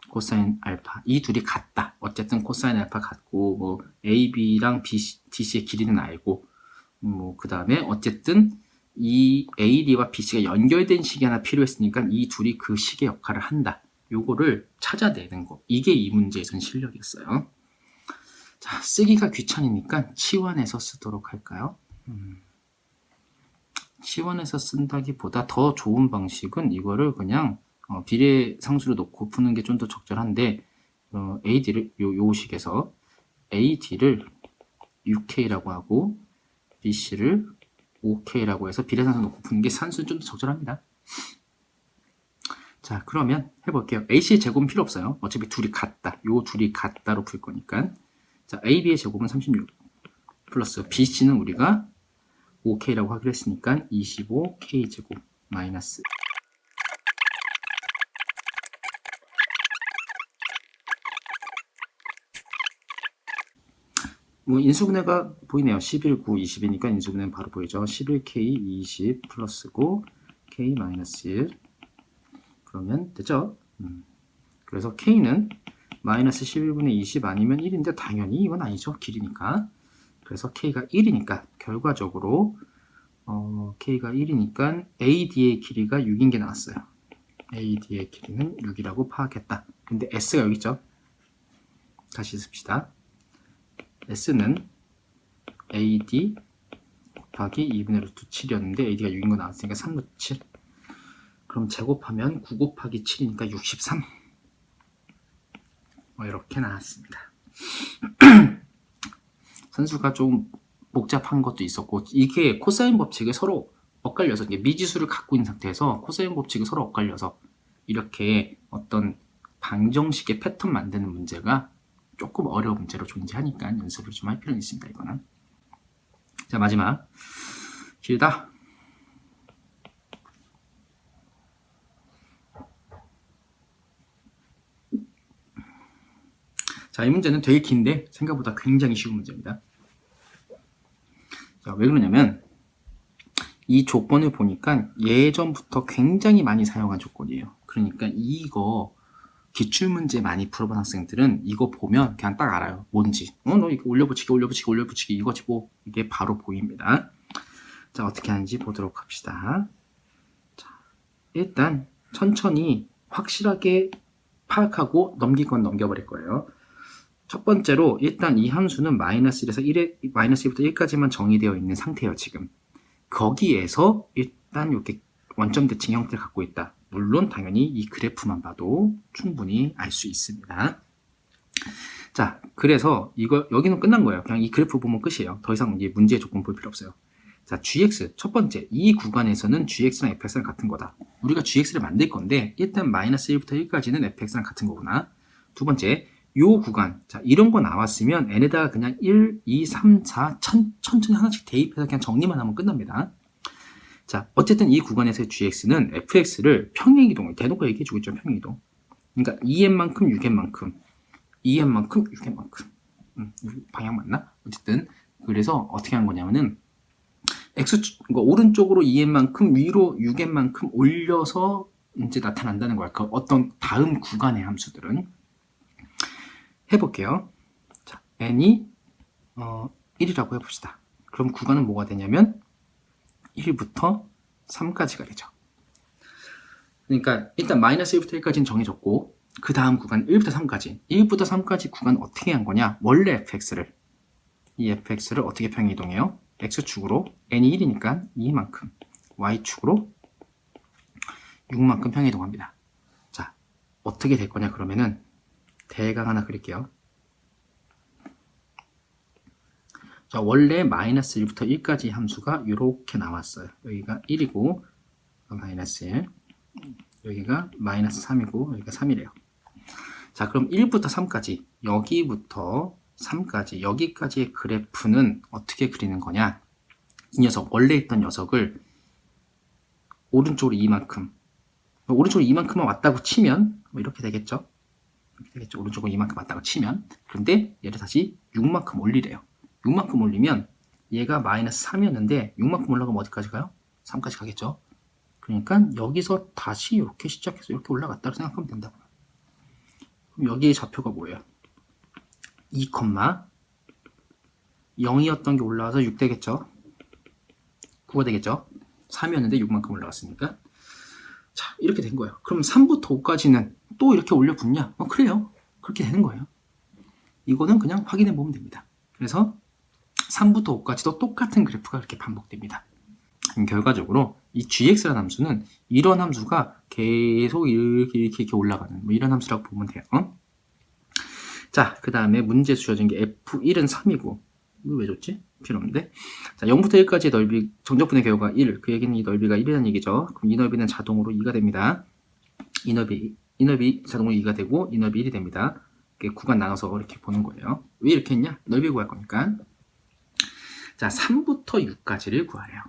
코사인 알파. 이 둘이 같다. 어쨌든 코사인 알파 같고 뭐 AB랑 DC의 길이는 알고 뭐 그 다음에 어쨌든 이 AD와 BC가 연결된 식이 하나 필요했으니까 이 둘이 그 식의 역할을 한다. 요거를 찾아내는 거. 이게 이 문제에선 실력이었어요. 자, 쓰기가 귀찮으니까 치환해서 쓰도록 할까요? 치환해서 쓴다기보다 더 좋은 방식은 이거를 그냥 비례상수로 놓고 푸는 게 좀 더 적절한데 AD를 요 식에서 AD를 6K라고 하고 BC를 5K라고 해서 비례상수 놓고 푸는 게 산수는 좀 더 적절합니다. 자, 그러면 해볼게요. AC의 제곱은 필요 없어요. 어차피 둘이 같다. 요 둘이 같다로 풀 거니까. 자, AB의 제곱은 36 플러스 BC는 우리가 5K라고 하기로 했으니까 25K 제곱 마이너스 뭐 인수분해가 보이네요. 11, 9, 20이니까 인수분해는 바로 보이죠. 11K 20 플러스고 K 마이너스 1 그러면 되죠. 그래서 K는 마이너스 11분의 20 아니면 1인데 당연히 이건 아니죠. 길이니까. 그래서 K가 1이니까 결과적으로 K가 1이니까 AD의 길이가 6인 게 나왔어요. AD의 길이는 6이라고 파악했다. 근데 S가 여기 있죠. 다시 씁시다. S는 AD 곱하기 2분의 루트 7이었는데 AD가 6인 거 나왔으니까 3 루트 7. 그럼 제곱하면 9 곱하기 7이니까 63. 이렇게 나왔습니다. 선수가 좀 복잡한 것도 있었고 이게 코사인 법칙을 서로 엇갈려서 미지수를 갖고 있는 상태에서 코사인 법칙을 서로 엇갈려서 이렇게 어떤 방정식의 패턴 만드는 문제가 조금 어려운 문제로 존재하니까 연습을 좀 할 필요는 있습니다. 이거는. 자, 마지막 길다. 자, 이 문제는 되게 긴데 생각보다 굉장히 쉬운 문제입니다. 자, 왜 그러냐면 이 조건을 보니까 예전부터 굉장히 많이 사용한 조건이에요. 그러니까 이거 기출문제 많이 풀어본 학생들은 이거 보면 그냥 딱 알아요. 뭔지. 너 이거 올려붙이기 이거지 뭐. 이게 바로 보입니다. 자, 어떻게 하는지 보도록 합시다. 자, 일단 천천히 확실하게 파악하고 넘길 건 넘겨버릴 거예요. 첫 번째로 일단 이 함수는 마이너스 1부터 1까지만 정의되어 있는 상태예요. 지금 거기에서 일단 이렇게 원점 대칭 형태를 갖고 있다. 물론 당연히 이 그래프만 봐도 충분히 알 수 있습니다. 자, 그래서 이거 여기는 끝난 거예요. 그냥 이 그래프 보면 끝이에요. 더 이상 이제 문제의 조건 볼 필요 없어요. 자, gx 첫 번째, 이 구간에서는 gx랑 fx랑 같은 거다. 우리가 gx를 만들 건데 일단 마이너스 1부터 1까지는 fx랑 같은 거구나. 두 번째, 요 구간, 자, 이런 거 나왔으면 n에다가 그냥 1, 2, 3, 4 천천히 하나씩 대입해서 그냥 정리만 하면 끝납니다. 자, 어쨌든 이 구간에서의 gx는 fx를 평행이동을 대놓고 얘기해주고 있죠. 평행이동. 그러니까 2n만큼 6n만큼 2n만큼 6n만큼 방향 맞나? 어쨌든 그래서 어떻게 한 거냐면은 그러니까 오른쪽으로 2n만큼 위로 6n만큼 올려서 이제 나타난다는 거야. 그 어떤 다음 구간의 함수들은 해볼게요. 자, n이 1이라고 해봅시다. 그럼 구간은 뭐가 되냐면 1부터 3까지가 되죠. 그러니까 일단 마이너스 1부터 1까지는 정해졌고 그 다음 구간 1부터 3까지 구간 어떻게 한 거냐? 원래 이 fx를 어떻게 평행이동해요? x축으로 n이 1이니까 2만큼 y축으로 6만큼 평행이동합니다. 자, 어떻게 될 거냐 그러면은 대강 하나 그릴게요. 자, 원래 마이너스 1부터 1까지 함수가 이렇게 나왔어요. 여기가 1이고 마이너스 1, 여기가 마이너스 3이고 여기가 3이래요. 자, 그럼 1부터 3까지 여기부터 3까지 여기까지의 그래프는 어떻게 그리는 거냐? 이 녀석 원래 있던 녀석을 오른쪽으로 이만큼만 왔다고 치면 뭐 이렇게 되겠죠? 오른쪽으로 이만큼 왔다고 치면 그런데 얘를 다시 6만큼 올리래요. 6만큼 올리면 얘가 마이너스 3이었는데 6만큼 올라가면 어디까지 가요? 3까지 가겠죠? 그러니까 여기서 다시 이렇게 시작해서 이렇게 올라갔다고 생각하면 된다. 그럼 여기의 좌표가 뭐예요? 2, 0이었던 게 올라와서 6 되겠죠? 9가 되겠죠? 3이었는데 6만큼 올라갔으니까. 자, 이렇게 된 거예요. 그럼 3부터 5까지는 또 이렇게 올려붙냐? 그래요. 그렇게 되는 거예요. 이거는 그냥 확인해 보면 됩니다. 그래서 3부터 5까지도 똑같은 그래프가 이렇게 반복됩니다. 결과적으로 이 gx라는 함수는 이런 함수가 계속 이렇게 올라가는 뭐 이런 함수라고 보면 돼요. 자, 그 다음에 문제 주어진 게 f1은 3이고 이거 왜 줬지? 필요 없는데. 자, 0부터 1까지의 넓이 정적분의 개요가 1. 그 얘기는 이 넓이가 1이라는 얘기죠. 그럼 이 넓이는 자동으로 2가 됩니다. 이 넓이 자동으로 2가 되고 이 넓이 1이 됩니다. 구간 나눠서 이렇게 보는 거예요. 왜 이렇게 했냐? 넓이 구할 거니까. 자, 3부터 6까지를 구하래요.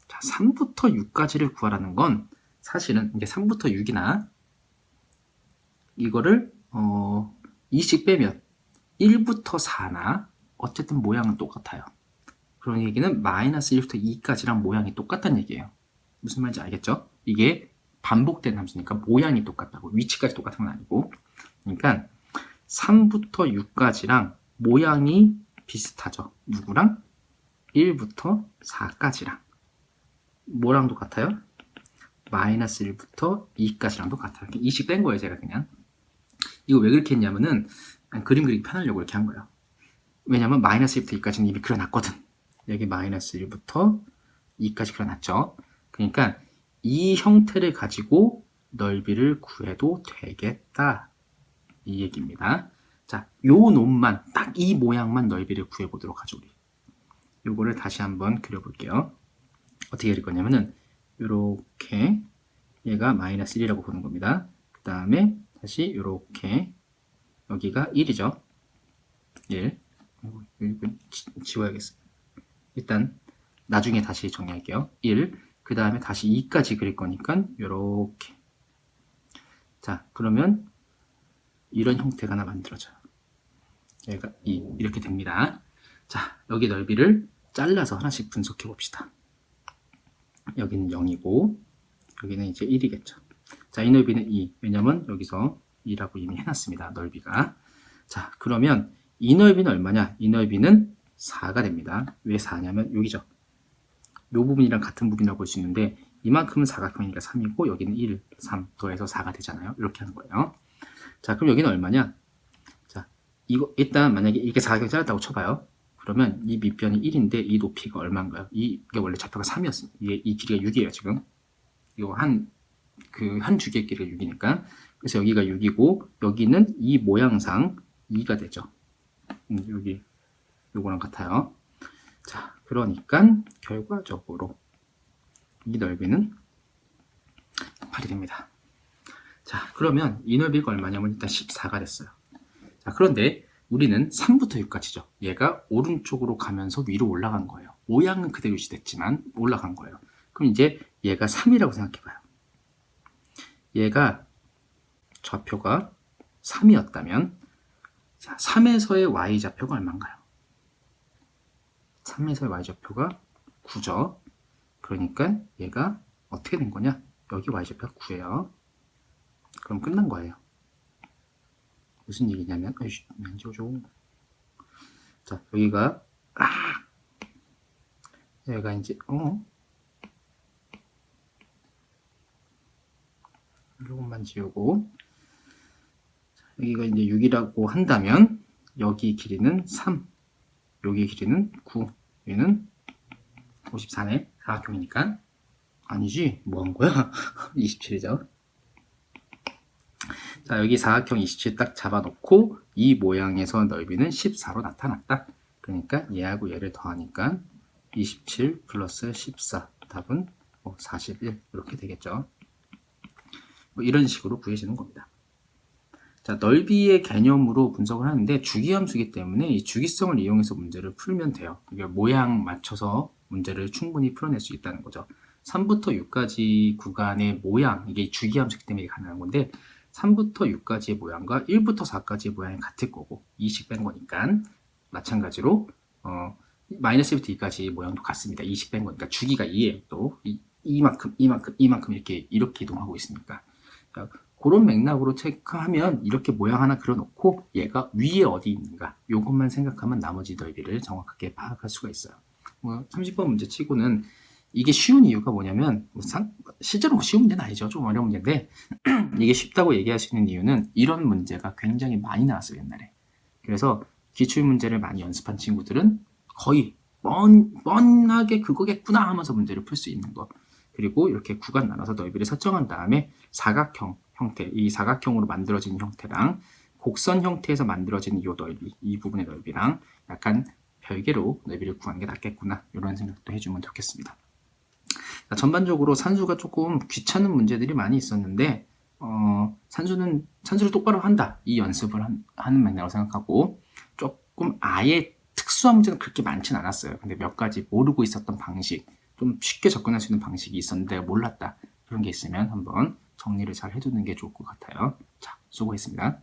자, 3부터 6까지를 구하라는 건 사실은 이제 3부터 6이나 이거를 2씩 빼면 1부터 4나 어쨌든 모양은 똑같아요. 그런 얘기는 마이너스 1부터 2까지랑 모양이 똑같다는 얘기예요. 무슨 말인지 알겠죠? 이게 반복된 함수니까 모양이 똑같다고. 위치까지 똑같은 건 아니고. 그러니까 3부터 6까지랑 모양이 비슷하죠. 누구랑? 1부터 4까지랑. 뭐랑 똑같아요? 마이너스 1부터 2까지랑도 같아요. 이렇게 2씩 뺀 거예요, 제가 그냥. 이거 왜 그렇게 했냐면은 그림 그리기 편하려고 이렇게 한 거예요. 왜냐면 마이너스 1부터 2까지는 이미 그려놨거든. 여기 마이너스 1부터 2까지 그려놨죠. 그러니까 이 형태를 가지고 넓이를 구해도 되겠다. 이 얘기입니다. 자, 요 놈만, 딱 이 모양만 넓이를 구해보도록 하죠, 우리. 요거를 다시 한번 그려볼게요. 어떻게 그릴 거냐면은, 요렇게, 얘가 마이너스 1이라고 보는 겁니다. 그 다음에 다시 요렇게, 여기가 1이죠. 1. 이거 지워야겠어요. 일단, 나중에 다시 정리할게요. 1. 그 다음에 다시 2까지 그릴 거니까, 요렇게. 자, 그러면, 이런 형태가 하나 만들어져요. 여기가 2. 이렇게 됩니다. 자, 여기 넓이를 잘라서 하나씩 분석해 봅시다. 여기는 0이고, 여기는 이제 1이겠죠. 자, 이 넓이는 2. 왜냐면 여기서 2라고 이미 해놨습니다. 넓이가. 자, 그러면 이 넓이는 얼마냐? 이 넓이는 4가 됩니다. 왜 4냐면 여기죠. 이 부분이랑 같은 부분이라고 볼 수 있는데 이만큼은 사각형이니까 3이고 여기는 1, 3 더해서 4가 되잖아요. 이렇게 하는 거예요. 자, 그럼 여기는 얼마냐? 자, 이거 일단 만약에 이게 사각형이 잘랐다고 쳐봐요. 그러면 이 밑변이 1인데 이 높이가 얼마인가요? 이게 원래 좌표가 3이었습니다. 이 길이가 6이에요, 지금. 이거 한 주기의 길이가 6이니까. 그래서 여기가 6이고 여기는 이 모양상 2가 되죠. 여기 요거랑 같아요. 자, 그러니까 결과적으로 이 넓이는 8이 됩니다. 자, 그러면 이 넓이가 얼마냐면 일단 14가 됐어요. 자, 그런데 우리는 3부터 6까지죠. 얘가 오른쪽으로 가면서 위로 올라간 거예요. 모양은 그대로 유지됐지만 올라간 거예요. 그럼 이제 얘가 3이라고 생각해봐요. 얘가 좌표가 3이었다면 자, 3에서의 y좌표가 얼마인가요? 3에서의 y좌표가 9죠. 그러니까 얘가 어떻게 된 거냐? 여기 y좌표가 9예요. 그럼 끝난 거예요. 무슨 얘기냐면 안 지워줘. 자, 여기가 얘가 이제 이것만 지우고 여기가 이제 6이라고 한다면 여기 길이는 3, 여기 길이는 9, 얘는 54네. 사각형이니까. 아니지, 뭐 한 거야? 27이죠. 자, 여기 사각형 27 딱 잡아놓고 이 모양에서 넓이는 14로 나타났다. 그러니까 얘하고 얘를 더하니까 27 플러스 14 답은 41 이렇게 되겠죠. 뭐 이런 식으로 구해지는 겁니다. 자, 넓이의 개념으로 분석을 하는데 주기함수이기 때문에 이 주기성을 이용해서 문제를 풀면 돼요. 이게 모양 맞춰서 문제를 충분히 풀어낼 수 있다는 거죠. 3부터 6까지 구간의 모양, 이게 주기함수이기 때문에 가능한 건데 3부터 6까지의 모양과 1부터 4까지의 모양이 같을 거고 2씩 뺀 거니까 마찬가지로 마이너스 1부터 2까지 모양도 같습니다. 2씩 뺀 거니까 주기가 2예요. 또 이만큼 이렇게 이동하고 있으니까. 자, 그런 맥락으로 체크하면 이렇게 모양 하나 그려놓고 얘가 위에 어디 있는가 이것만 생각하면 나머지 넓이를 정확하게 파악할 수가 있어요. 30번 문제 치고는 이게 쉬운 이유가 뭐냐면 실제로 쉬운 문제는 아니죠. 좀 어려운 문제인데 이게 쉽다고 얘기할 수 있는 이유는 이런 문제가 굉장히 많이 나왔어요, 옛날에. 그래서 기출문제를 많이 연습한 친구들은 거의 뻔하게 그거겠구나 하면서 문제를 풀 수 있는 거. 그리고 이렇게 구간 나눠서 넓이를 설정한 다음에 사각형 형태, 이 사각형으로 만들어진 형태랑 곡선 형태에서 만들어진 이 넓이, 이 부분의 넓이랑 약간 별개로 넓이를 구하는 게 낫겠구나 이런 생각도 해주면 좋겠습니다. 자, 전반적으로 산수가 조금 귀찮은 문제들이 많이 있었는데 산수를 똑바로 한다 이 연습을 하는 맥락으로 생각하고 조금 아예 특수한 문제는 그렇게 많지는 않았어요. 근데 몇 가지 모르고 있었던 방식, 좀 쉽게 접근할 수 있는 방식이 있었는데 내가 몰랐다 그런 게 있으면 한번 정리를 잘 해두는 게 좋을 것 같아요. 자, 수고했습니다.